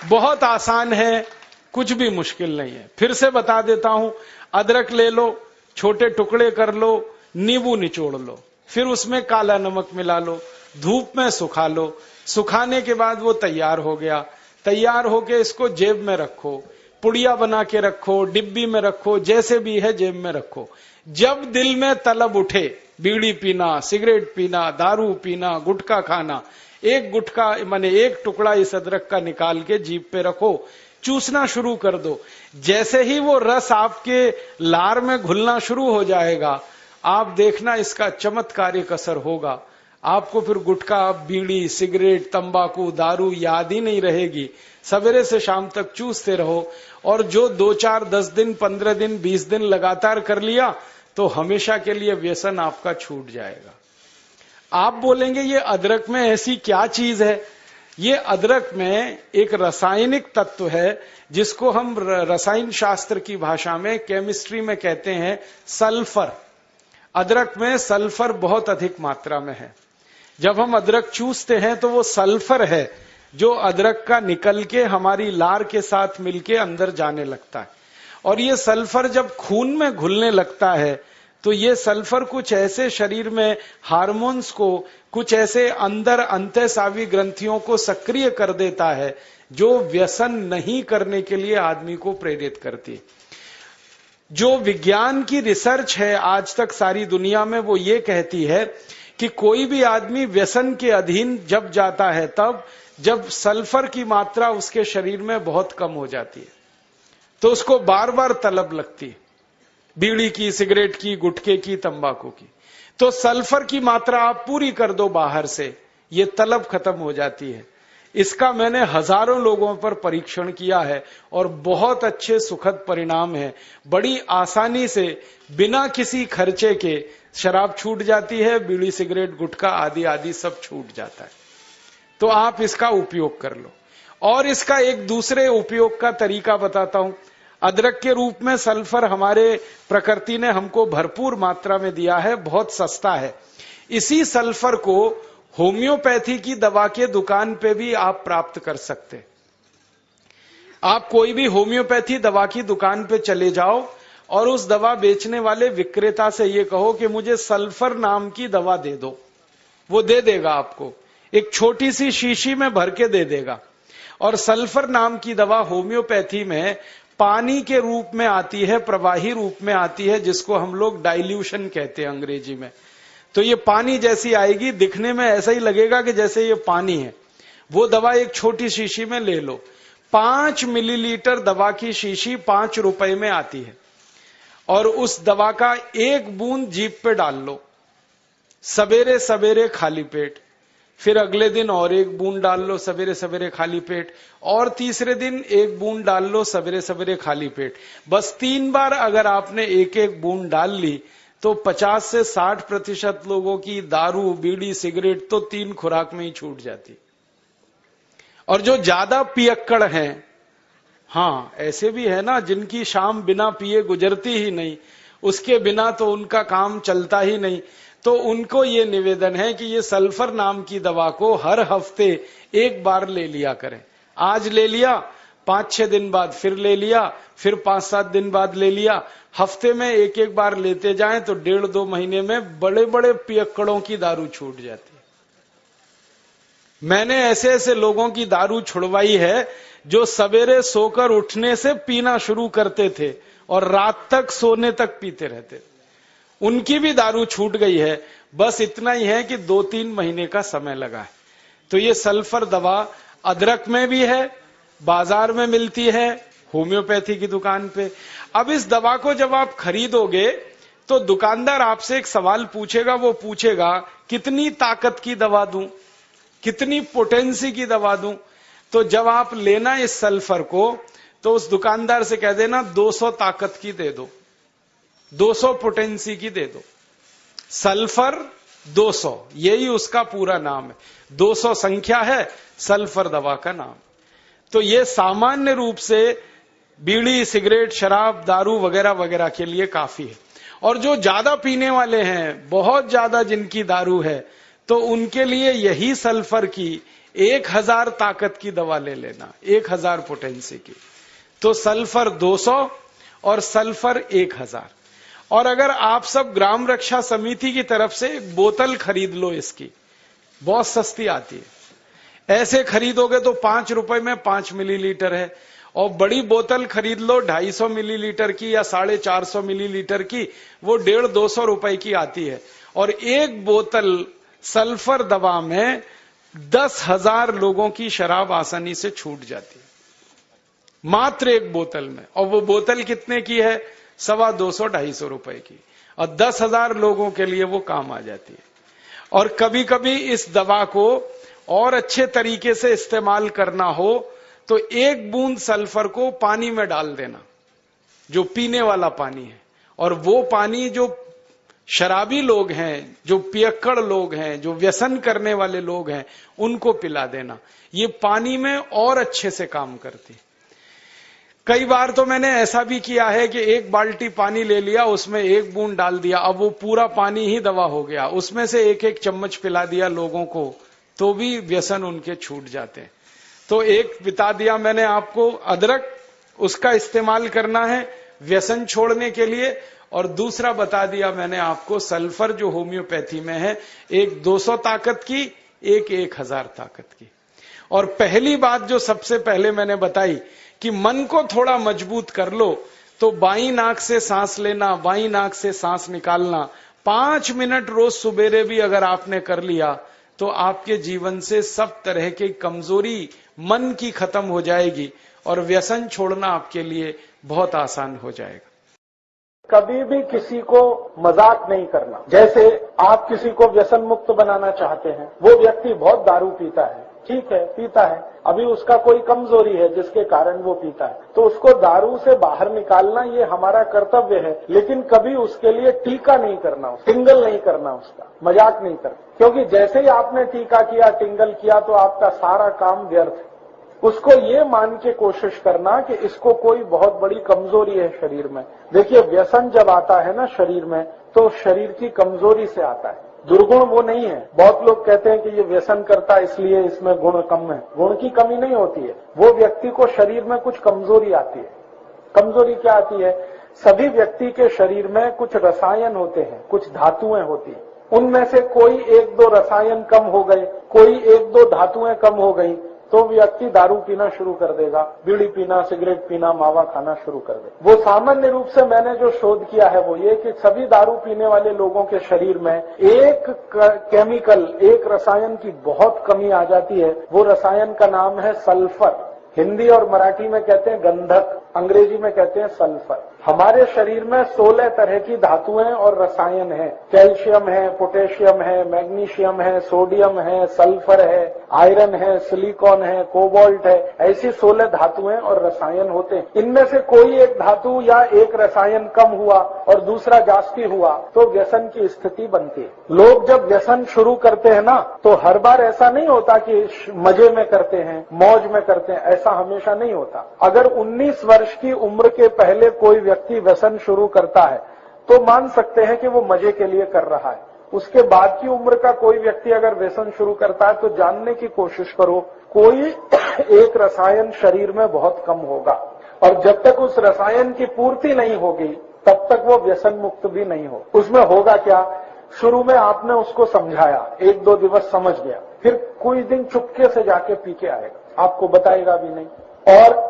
बहुत आसान है, कुछ भी मुश्किल नहीं है। फिर से बता देता हूं, अदरक ले लो, छोटे टुकड़े कर लो, नींबू निचोड़ लो, फिर उसमें काला नमक मिला लो, धूप में सुखा लो। सुखाने के बाद वो तैयार हो गया। तैयार होके इसको जेब में रखो, पुड़िया बना के रखो, डिब्बी में रखो, जैसे भी है जेब में रखो। जब दिल में तलब उठे, बीड़ी पीना, सिगरेट पीना, दारू पीना, गुटखा खाना, एक गुटखा माने एक टुकड़ा इस अदरक का निकाल के जीभ पे रखो, चूसना शुरू कर दो। जैसे ही वो रस आपके लार में घुलना शुरू हो जाएगा, आप देखना इसका चमत्कारिक असर होगा। आपको फिर गुटखा, बीड़ी, सिगरेट, तंबाकू, दारू याद ही नहीं रहेगी। सवेरे से शाम तक चूसते रहो, और जो 2, 4, 10 दिन, 15 दिन, 20 दिन लगातार कर लिया, तो हमेशा के लिए व्यसन आपका छूट जाएगा। आप बोलेंगे ये अदरक में ऐसी क्या चीज है? ये अदरक में एक रासायनिक तत्व है जिसको हम रसायन शास्त्र की भाषा में, केमिस्ट्री में कहते हैं सल्फर। अदरक में सल्फर बहुत अधिक मात्रा में है। जब हम अदरक चूसते हैं तो वो सल्फर है जो अदरक का निकल के हमारी लार के साथ मिलके अंदर जाने लगता है। और ये सल्फर जब खून में घुलने लगता है तो ये सल्फर कुछ ऐसे शरीर में हार्मोन्स को, कुछ ऐसे अंदर अंतःस्रावी ग्रंथियों को सक्रिय कर देता है जो व्यसन नहीं करने के लिए आदमी को प्रेरित करती है। जो विज्ञान की रिसर्च है आज तक सारी दुनिया में, वो ये कहती है कि कोई भी आदमी व्यसन के अधीन जब जाता है तब जब सल्फर की मात्रा उसके शरीर में बहुत कम हो जाती है, तो उसको बार बार तलब लगती है, बीड़ी की, सिगरेट की, गुटखे की, तंबाकू की। तो सल्फर की मात्रा आप पूरी कर दो बाहर से, ये तलब खत्म हो जाती है। इसका मैंने हजारों लोगों पर परीक्षण किया है और बहुत अच्छे सुखद परिणाम है। बड़ी आसानी से बिना किसी खर्चे के शराब छूट जाती है, बीड़ी, सिगरेट, गुटखा आदि आदि सब छूट जाता है। तो आप इसका उपयोग कर लो। और इसका एक दूसरे उपयोग का तरीका बताता हूं। अदरक के रूप में सल्फर हमारे प्रकृति ने हमको भरपूर मात्रा में दिया है, बहुत सस्ता है। इसी सल्फर को होम्योपैथी की दवा के दुकान पे भी आप प्राप्त कर सकते। आप कोई भी होम्योपैथी दवा की दुकान पे चले जाओ और उस दवा बेचने वाले विक्रेता से ये कहो कि मुझे सल्फर नाम की दवा दे दो, वो दे देगा आपको। एक छोटी सी शीशी में भर के दे देगा। और सल्फर नाम की दवा होम्योपैथी में पानी के रूप में आती है, प्रवाही रूप में आती है, जिसको हम लोग डाइल्यूशन कहते हैं अंग्रेजी में। तो ये पानी जैसी आएगी, दिखने में ऐसा ही लगेगा कि जैसे ये पानी है। वो दवा एक छोटी शीशी में ले लो। 5 मिलीलीटर दवा की शीशी 5 रुपए में आती है। और उस दवा का 1 बूंद जीभ पे डाल लो, सवेरे सवेरे खाली पेट। फिर अगले दिन और 1 बूंद डाल लो सवेरे सवेरे खाली पेट, और तीसरे दिन 1 बूंद डाल लो सवेरे सवेरे खाली पेट। बस 3 बार अगर आपने 1-1 बूंद डाल ली तो 50 से 60% लोगों की दारू, बीड़ी, सिगरेट तो 3 खुराक में ही छूट जाती। और जो ज्यादा पियक्कड़ हैं, हाँ ऐसे भी है ना जिनकी शाम बिना पिए गुजरती ही नहीं, उसके बिना तो उनका काम चलता ही नहीं, तो उनको ये निवेदन है कि ये सल्फर नाम की दवा को हर हफ्ते 1 बार ले लिया करें। आज ले लिया, 5-6 दिन बाद फिर ले लिया, फिर 5-7 दिन बाद ले लिया। हफ्ते में 1-1 बार लेते जाएं तो 1.5-2 महीने में बड़े बड़े पियक्कड़ों की दारू छूट जाती है। मैंने ऐसे ऐसे लोगों की दारू छुड़वाई है जो सवेरे सोकर उठने से पीना शुरू करते थे और रात तक सोने तक पीते रहते। उनकी भी दारू छूट गई है। बस इतना ही है कि 2-3 महीने का समय लगा है। तो ये सल्फर दवा अदरक में भी है, बाजार में मिलती है, होम्योपैथी की दुकान पे। अब इस दवा को जब आप खरीदोगे तो दुकानदार आपसे एक सवाल पूछेगा। वो पूछेगा कितनी ताकत की दवा दूं, कितनी पोटेंसी की दवा दूं। तो जब आप लेना इस सल्फर को तो उस दुकानदार से कह देना 200 ताकत की दे दो, 200 पोटेंसी की दे दो। सल्फर 200, यही उसका पूरा नाम है। 200 संख्या है, सल्फर दवा का नाम। तो ये सामान्य रूप से बीड़ी, सिगरेट, शराब, दारू वगैरह वगैरह के लिए काफी है। और जो ज्यादा पीने वाले हैं, बहुत ज्यादा जिनकी दारू है, तो उनके लिए यही सल्फर की 1000 ताकत की दवा ले लेना, 1000 पोटेंसी की। तो सल्फर 200 और सल्फर 1000। और अगर आप सब ग्राम रक्षा समिति की तरफ से एक बोतल खरीद लो, इसकी बहुत सस्ती आती है। ऐसे खरीदोगे तो 5 रुपए में 5 मिलीलीटर है, और बड़ी बोतल खरीद लो 250 मिलीलीटर की या 450 मिलीलीटर की, वो 150-200 रुपए की आती है। और एक बोतल सल्फर दवा में 10,000 लोगों की शराब आसानी से छूट जाती है, मात्र एक बोतल में। और वो बोतल कितने की है? 250-250 रुपए की, और 10,000 लोगों के लिए वो काम आ जाती है। और कभी कभी इस दवा को और अच्छे तरीके से इस्तेमाल करना हो तो एक बूंद सल्फर को पानी में डाल देना, जो पीने वाला पानी है, और वो पानी जो शराबी लोग हैं, जो पियक्कड़ लोग हैं, जो व्यसन करने वाले लोग हैं, उनको पिला देना। ये पानी में और अच्छे से काम करती। कई बार तो मैंने ऐसा भी किया है कि एक बाल्टी पानी ले लिया, उसमें एक बूंद डाल दिया, अब वो पूरा पानी ही दवा हो गया, उसमें से एक एक चम्मच पिला दिया लोगों को, तो भी व्यसन उनके छूट जाते हैं। तो एक बता दिया मैंने आपको, अदरक, उसका इस्तेमाल करना है व्यसन छोड़ने के लिए। और दूसरा बता दिया मैंने आपको सल्फर, जो होम्योपैथी में है, एक 200 ताकत की, एक 1000 ताकत की। और पहली बात जो सबसे पहले मैंने बताई कि मन को थोड़ा मजबूत कर लो, तो बाईं नाक से सांस लेना, बाईं नाक से सांस निकालना 5 मिनट रोज सुबेरे भी अगर आपने कर लिया, तो आपके जीवन से सब तरह की कमजोरी मन की खत्म हो जाएगी और व्यसन छोड़ना आपके लिए बहुत आसान हो जाएगा। कभी भी किसी को मजाक नहीं करना। जैसे आप किसी को व्यसन मुक्त बनाना चाहते हैं, वो व्यक्ति बहुत दारू पीता है, ठीक है, पीता है, अभी उसका कोई कमजोरी है जिसके कारण वो पीता है, तो उसको दारू से बाहर निकालना ये हमारा कर्तव्य है। लेकिन कभी उसके लिए टीका नहीं करना, टिंगल नहीं करना, उसका मजाक नहीं करना, क्योंकि जैसे ही आपने टीका किया, टिंगल किया, तो आपका सारा काम व्यर्थ है। उसको ये मान के कोशिश करना कि इसको कोई बहुत बड़ी कमजोरी है शरीर में। देखिए, व्यसन जब आता है ना शरीर में, तो शरीर की कमजोरी से आता है, दुर्गुण वो नहीं है। बहुत लोग कहते हैं कि ये व्यसन करता है इसलिए इसमें गुण कम है। गुण की कमी नहीं होती है, वो व्यक्ति को शरीर में कुछ कमजोरी आती है। कमजोरी क्या आती है? सभी व्यक्ति के शरीर में कुछ रसायन होते हैं, कुछ धातुएं होती हैं, उनमें से कोई 1-2 रसायन कम हो गए, कोई 1-2 धातुएं कम हो गई, तो व्यक्ति दारू पीना शुरू कर देगा, बीड़ी पीना, सिगरेट पीना, मावा खाना शुरू कर देगा। वो सामान्य रूप से मैंने जो शोध किया है वो ये कि सभी दारू पीने वाले लोगों के शरीर में एक केमिकल, एक रसायन की बहुत कमी आ जाती है। वो रसायन का नाम है सल्फर। हिंदी और मराठी में कहते हैं गंधक, अंग्रेजी में कहते हैं सल्फर। हमारे शरीर में 16 तरह की धातुएं और रसायन हैं। कैल्शियम है, पोटेशियम है, मैग्नीशियम है, सोडियम है, सल्फर है, आयरन है, सिलिकॉन है, कोबाल्ट है, ऐसी 16 धातुएं और रसायन होते हैं। इनमें से कोई एक धातु या एक रसायन कम हुआ और दूसरा जास्ती हुआ तो व्यसन की स्थिति बनती है। लोग जब व्यसन शुरू करते हैं ना, तो हर बार ऐसा नहीं होता कि मजे में करते हैं, मौज में करते हैं, ऐसा हमेशा नहीं होता। अगर 19 वर्ष की उम्र के पहले कोई व्यक्ति व्यसन शुरू करता है तो मान सकते हैं कि वो मजे के लिए कर रहा है। उसके बाद की उम्र का कोई व्यक्ति अगर व्यसन शुरू करता है तो जानने की कोशिश करो, कोई एक रसायन शरीर में बहुत कम होगा, और जब तक उस रसायन की पूर्ति नहीं होगी तब तक वो व्यसन मुक्त भी नहीं हो। उसमें होगा क्या? शुरू में आपने उसको समझाया, 1-2 दिवस समझ गया, फिर कोई दिन चुपके से जाके पी के आएगा, आपको बताएगा भी नहीं, और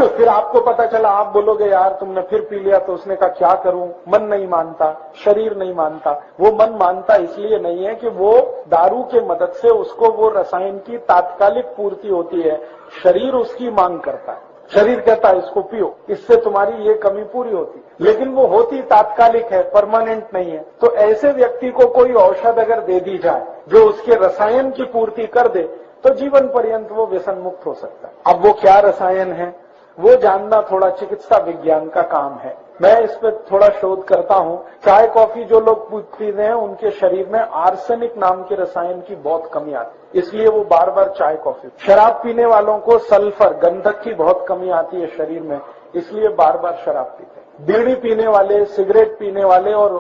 फिर आपको पता चला, आप बोलोगे यार तुमने फिर पी लिया, तो उसने कहा क्या करूं, मन नहीं मानता, शरीर नहीं मानता। वो मन मानता इसलिए नहीं है कि वो दारू के मदद से उसको वो रसायन की तात्कालिक पूर्ति होती है, शरीर उसकी मांग करता है। शरीर कहता है इसको पियो, इससे तुम्हारी ये कमी पूरी होती, लेकिन वो होती तात्कालिक है, परमानेंट नहीं है। तो ऐसे व्यक्ति को कोई औषध अगर दे दी जाए जो उसके रसायन की पूर्ति कर दे, तो जीवन पर्यंत वो व्यसन मुक्त हो सकता है। अब वो क्या रसायन है वो जानना थोड़ा चिकित्सा विज्ञान का काम है। मैं इस पर थोड़ा शोध करता हूं। चाय कॉफी जो लोग पीते हैं उनके शरीर में आर्सेनिक नाम के रसायन की बहुत कमी आती है, इसलिए वो बार बार चाय कॉफी। शराब पीने वालों को सल्फर गंधक की बहुत कमी आती है शरीर में, इसलिए बार बार शराब पीते हैं। बीड़ी पीने वाले, सिगरेट पीने वाले और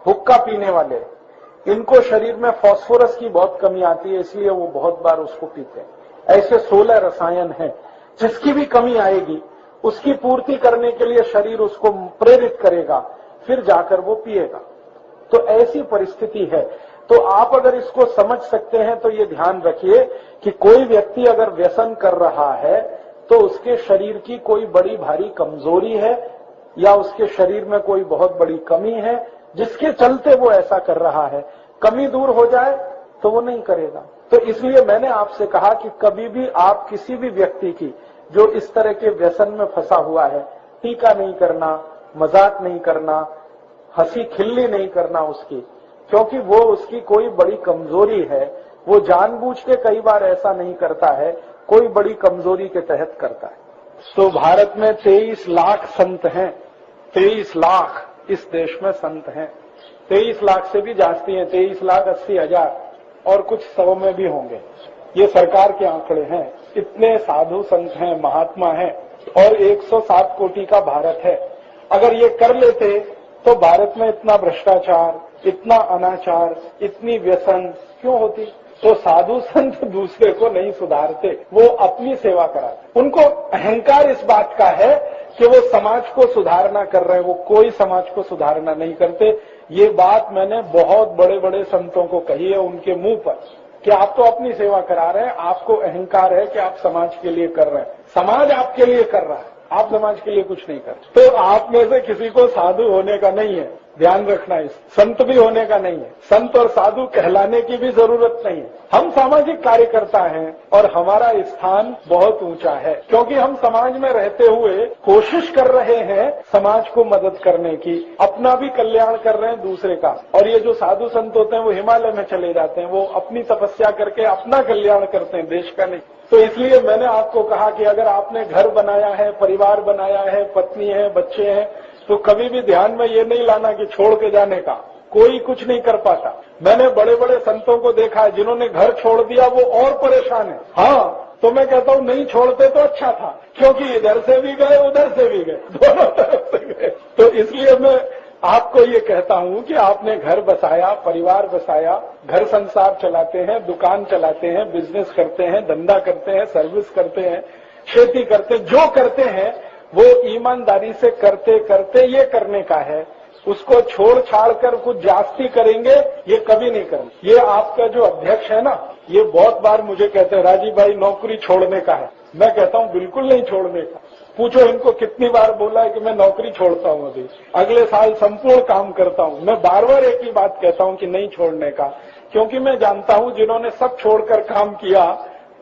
हुक्का पीने वाले, इनको शरीर में फास्फोरस की बहुत कमी आती है, इसलिए वो बहुत बार उसको पीते हैं। ऐसे 16 रसायन हैं जिसकी भी कमी आएगी उसकी पूर्ति करने के लिए शरीर उसको प्रेरित करेगा, फिर जाकर वो पिएगा। तो ऐसी परिस्थिति है। तो आप अगर इसको समझ सकते हैं तो ये ध्यान रखिए कि कोई व्यक्ति अगर व्यसन कर रहा है तो उसके शरीर की कोई बड़ी भारी कमजोरी है या उसके शरीर में कोई बहुत बड़ी कमी है जिसके चलते वो ऐसा कर रहा है। कमी दूर हो जाए तो वो नहीं करेगा। तो इसलिए मैंने आपसे कहा कि कभी भी आप किसी भी व्यक्ति की जो इस तरह के व्यसन में फंसा हुआ है, टीका नहीं करना, मजाक नहीं करना, हंसी खिल्ली नहीं करना उसकी, क्योंकि वो उसकी कोई बड़ी कमजोरी है। वो जानबूझ के कई बार ऐसा नहीं करता है, कोई बड़ी कमजोरी के तहत करता है। तो भारत में 23 लाख संत हैं, 23 लाख इस देश में संत हैं। 23 लाख से भी जास्ती हैं, 23,80,000 और कुछ 100 में भी होंगे। ये सरकार के आंकड़े हैं। इतने साधु संत हैं, महात्मा हैं और 107 कोटि का भारत है। अगर ये कर लेते तो भारत में इतना भ्रष्टाचार, इतना अनाचार, इतनी व्यसन क्यों होती? तो साधु संत दूसरे को नहीं सुधारते, वो अपनी सेवा कराते। उनको अहंकार इस बात का है कि वो समाज को सुधारना कर रहे हैं, वो कोई समाज को सुधारना नहीं करते। ये बात मैंने बहुत बड़े बड़े संतों को कही है उनके मुंह पर कि आप तो अपनी सेवा करा रहे हैं, आपको अहंकार है कि आप समाज के लिए कर रहे हैं। समाज आपके लिए कर रहा है, आप समाज के लिए कुछ नहीं कर रहे। तो आप में से किसी को साधु होने का नहीं है, ध्यान रखना। इस संत भी होने का नहीं है, संत और साधु कहलाने की भी जरूरत नहीं है। हम सामाजिक कार्यकर्ता हैं और हमारा स्थान बहुत ऊंचा है, क्योंकि हम समाज में रहते हुए कोशिश कर रहे हैं समाज को मदद करने की, अपना भी कल्याण कर रहे हैं दूसरे का। और ये जो साधु संत होते हैं वो हिमालय में चले जाते हैं, वो अपनी तपस्या करके अपना कल्याण करते हैं, देश का नहीं। तो इसलिए मैंने आपको कहा कि अगर आपने घर बनाया है, परिवार बनाया है, पत्नी है, बच्चे हैं, तो कभी भी ध्यान में ये नहीं लाना कि छोड़ के जाने का। कोई कुछ नहीं कर पाता। मैंने बड़े बड़े संतों को देखा है जिन्होंने घर छोड़ दिया, वो और परेशान है। हाँ, तो मैं कहता हूँ नहीं छोड़ते तो अच्छा था, क्योंकि इधर से भी गए उधर से भी गए, दोनों तरफ से गए। तो इसलिए मैं आपको ये कहता हूँ कि आपने घर बसाया, परिवार बसाया, घर संसार चलाते हैं, दुकान चलाते हैं, बिजनेस करते हैं, धंधा करते हैं, सर्विस करते हैं, खेती करते हैं, जो करते हैं वो ईमानदारी से करते करते ये करने का है। उसको छोड़ छाड़ कर कुछ जास्ती करेंगे ये कभी नहीं करेंगे। ये आपका जो अध्यक्ष है ना, ये बहुत बार मुझे कहते हैं राजीव भाई नौकरी छोड़ने का है। मैं कहता हूँ बिल्कुल नहीं छोड़ने का। पूछो इनको कितनी बार बोला है कि मैं नौकरी छोड़ता हूँ, अभी अगले साल संपूर्ण काम करता हूँ। मैं बार बार एक ही बात कहता हूँ कि नहीं छोड़ने का, क्योंकि मैं जानता हूँ जिन्होंने सब छोड़कर काम किया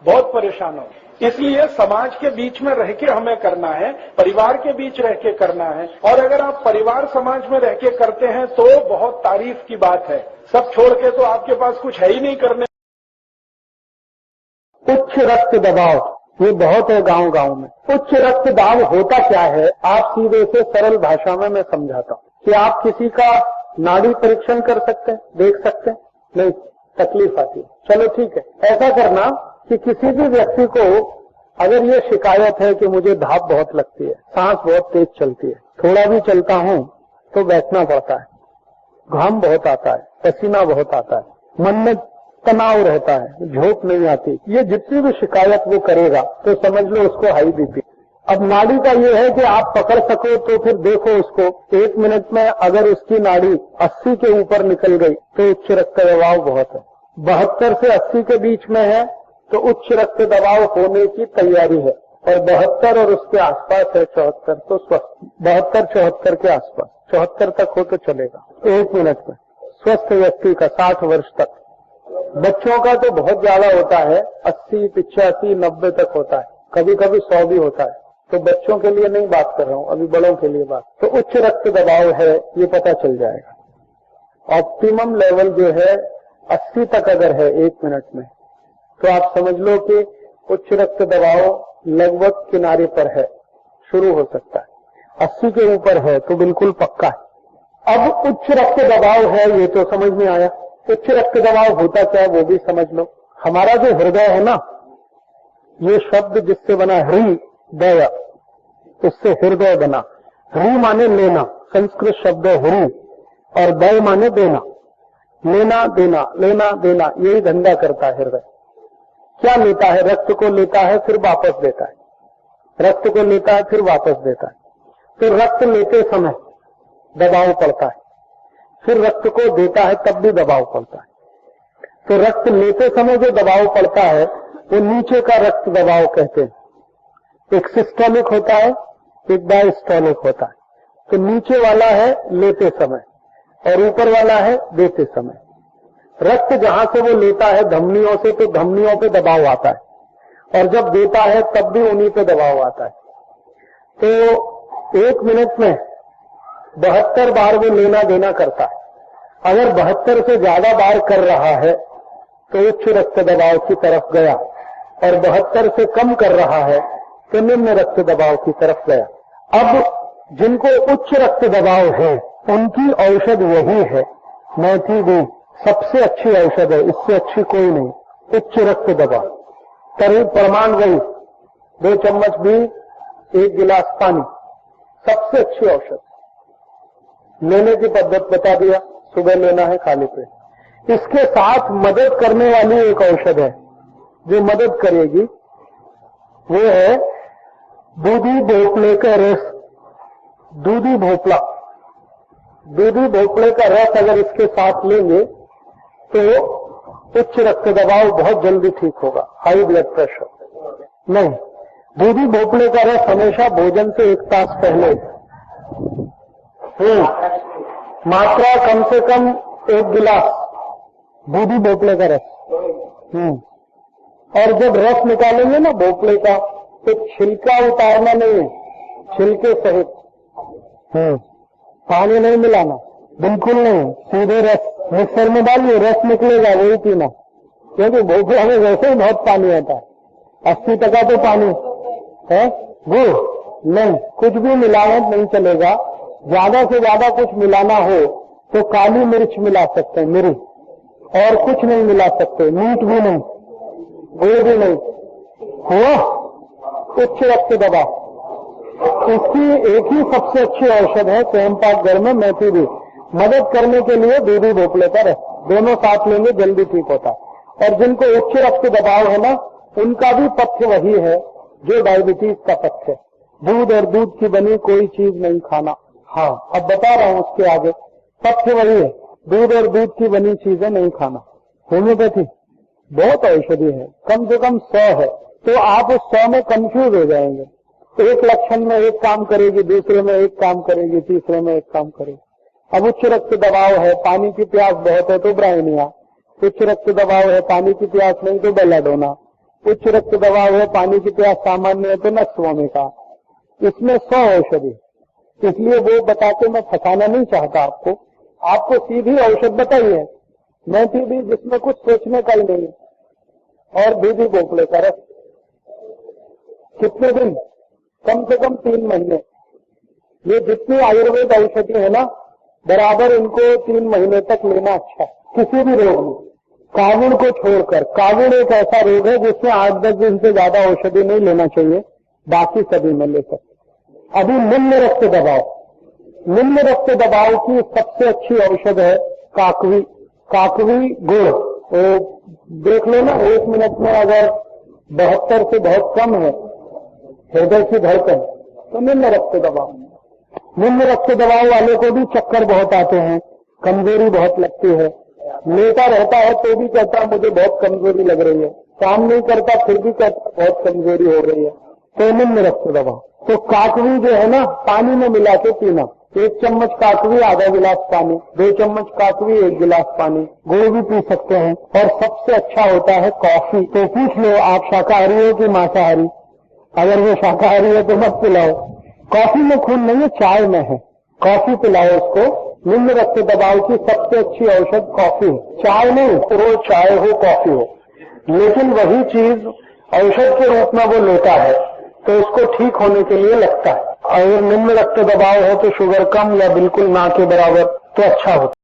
बहुत परेशान हो। इसलिए समाज के बीच में रह के हमें करना है, परिवार के बीच रह के करना है। और अगर आप परिवार समाज में रह के करते हैं तो बहुत तारीफ की बात है। सब छोड़ के तो आपके पास कुछ है ही नहीं करने। उच्च रक्त दबाव ये बहुत है गांव गांव में। उच्च रक्त दाब होता क्या है, आप सीधे से सरल भाषा में मैं समझाता हूँ कि आप किसी का नाड़ी परीक्षण कर सकते हैं, देख सकते हैं, नहीं तकलीफ आती है, चलो ठीक है। ऐसा करना कि किसी भी व्यक्ति को अगर ये शिकायत है कि मुझे धाप बहुत लगती है, सांस बहुत तेज चलती है, थोड़ा भी चलता हूं तो बैठना पड़ता है, घाम बहुत आता है, पसीना बहुत आता है, मन में तनाव रहता है, झोंक नहीं आती, ये जितनी भी शिकायत वो करेगा तो समझ लो उसको हाई बीपी। अब नाड़ी का ये है कि आप पकड़ सको तो फिर देखो उसको, 1 मिनट में अगर उसकी नाड़ी 80 के ऊपर निकल गई तो उच्च रक्त दबाव बहुत है। 72 से 80 के बीच में है तो उच्च रक्त दबाव होने की तैयारी है। और 72 और उसके आसपास है 74 तो स्वस्थ, 72-74 के आसपास, 74 तक हो तो चलेगा 1 मिनट में स्वस्थ व्यक्ति का 60 वर्ष तक। बच्चों का तो बहुत ज्यादा होता है, 80, 85, 90 तक होता है, कभी कभी 100 भी होता है। तो बच्चों के लिए नहीं बात कर रहा हूं, अभी बड़ों के लिए बात। तो उच्च रक्त दबाव है ये पता चल जाएगा। ऑप्टिमम लेवल जो है 80 तक अगर है 1 मिनट में तो आप समझ लो कि उच्च रक्त दबाव लगभग किनारे पर है, शुरू हो सकता है। 80 के ऊपर है तो बिल्कुल पक्का है। अब उच्च रक्त दबाव है ये तो समझ में आया, उच्च रक्त दबाव होता क्या है वो भी समझ लो। हमारा जो हृदय है ना, ये शब्द जिससे बना हृदय, उससे हृदय बना। हृ माने लेना, संस्कृत शब्द है हृ, और दय माने देना, लेना देना, लेना देना, यही धंधा करता है हृदय। क्या लेता है? रक्त को लेता है फिर वापस देता है, रक्त को लेता है फिर वापस देता है। तो रक्त लेते समय दबाव पड़ता है, फिर रक्त को देता है तब भी दबाव पड़ता है। तो रक्त लेते समय जो दबाव पड़ता है वो नीचे का रक्त दबाव कहते हैं। एक सिस्टोलिक होता है, एक डायस्टोलिक होता है। तो नीचे वाला है लेते समय और ऊपर वाला है देते समय। रक्त जहां से वो लेता है धमनियों से, तो धमनियों पे दबाव आता है, और जब देता है तब भी उन्हीं पे दबाव आता है। तो 1 मिनट में 72 बार वो लेना देना करता है। अगर 72 से ज्यादा बार कर रहा है तो उच्च रक्त दबाव की तरफ गया, और 72 से कम कर रहा है तो निम्न रक्त दबाव की तरफ गया। अब जिनको उच्च रक्त दबाव है उनकी औषध वही है, मेथी भी सबसे अच्छी औषध है, इससे अच्छी कोई नहीं। उच्च रक्त दबाव करीब प्रमाण वही, 2 चम्मच भी, 1 गिलास पानी, सबसे अच्छी औषध। लेने की पद्धत बता दिया, सुबह लेना है खाली पेट। इसके साथ मदद करने वाली एक औषध है जो मदद करेगी, वो है दूधी भोपले का रस। दूधी भोपला, दूधी भोपले का रस अगर इसके साथ लेंगे तो उच्च रक्त दबाव बहुत जल्दी ठीक होगा, हाई ब्लड प्रेशर नहीं। दूधी भोपले का रस हमेशा भोजन से 1 तास पहले, मात्रा कम से कम 1 गिलास दूधी भोपले का रस। और जब रस निकालेंगे ना भोपले का, तो छिलका उतारना नहीं है, छिलके सहित। पानी नहीं मिलाना, बिल्कुल नहीं, सीधे रस मिक्सर में डालिए, रस निकलेगा वही पीना, क्योंकि भोपला में वैसे ही बहुत पानी आता है। 80% तो पानी है। गुड़ नहीं, कुछ भी मिलावट नहीं चलेगा। ज्यादा से ज्यादा कुछ मिलाना हो तो काली मिर्च मिला सकते हैं, मिर्च, और कुछ नहीं मिला सकते, मीट भी नहीं, गुड़ भी नहीं। हुआ उच्च रक्त दबाव, इसकी एक ही सबसे अच्छी औषध है स्वयंपाक घर में मेथी भी, मदद करने के लिए दूधी भोपले का रस, दोनों साथ लेंगे जल्दी ठीक होता है। और जिनको उच्च रक्त दबाव है ना, उनका भी पथ्य वही है जो डायबिटीज का पथ्य है, दूध और दूध की बनी कोई चीज नहीं खाना। हाँ, अब बता रहा हूं उसके आगे, पथ्य वही है, दूध और दूध की बनी चीजें नहीं खाना। होम्योपैथी बहुत औषधि है, कम से कम 100 है, तो आप उस 100 में कंफ्यूज हो जाएंगे। एक लक्षण में एक काम करेगी, दूसरे में एक काम करेगी, तीसरे में एक काम करेगी। अब उच्च रक्त दबाव है, पानी की प्यास बहुत है तो ब्रायनिया। उच्च रक्त दबाव है, पानी की प्यास नहीं तो बेलाडोना। उच्च रक्त दबाव है, पानी की प्यास सामान्य है तो नक्सवामिका। इसमें 100 औषधि, इसलिए वो बताते मैं फंसाना नहीं चाहता आपको सीधी औषध बताई है, मेथी भी जिसमें कुछ सोचने का ही नहीं है, और दूधी भोपले का रस। कितने दिन? कम से कम 3 महीने। ये जितनी आयुर्वेद औषधि है ना, बराबर इनको 3 महीने तक लेना अच्छा है, किसी भी रोग में, कावुड़ को छोड़कर। कावुड़ एक ऐसा रोग है जिसमें 8-10 दिन से ज्यादा औषधि नहीं लेना चाहिए, बाकी सभी में ले सकते। अभी निम्न रक्त दबाव, निम्न रक्त दबाव की सबसे अच्छी औषध है काकवी। काकवी गुड़, वो देख लो ना, 1 मिनट में अगर 72 से बहुत कम है हृदय की धड़कन, तो निम्न रक्त दबाव। निम्न रक्त दबाव वाले को भी चक्कर बहुत आते हैं, कमजोरी बहुत लगती है, लेटा रहता है तो भी कहता मुझे बहुत कमजोरी लग रही है, काम नहीं करता फिर भी कहता बहुत कमजोरी हो रही है, तो निम्न रक्त दबाव। तो काकवी जो है ना, पानी में मिला के पीना, 1 चम्मच काकवी आधा गिलास पानी, 2 चम्मच काकवी 1 गिलास पानी, गुड़ भी पी सकते हैं। और सबसे अच्छा होता है कॉफी। तो पूछ लो आप शाकाहारी हो कि मांसाहारी, अगर वो शाकाहारी है तो मत पिलाओ। कॉफी में खून नहीं है, चाय में है, कॉफी पिलाओ उसको। निम्न रक्त दबाव की सबसे अच्छी औषध कॉफी है, चाय नहीं, रोज चाय हो कॉफी हो। लेकिन वही चीज औषध के रूप में वो लेता है तो उसको ठीक होने के लिए लगता है। अगर निम्न रक्त दबाव हो तो शुगर कम या बिल्कुल ना के बराबर तो अच्छा होता है।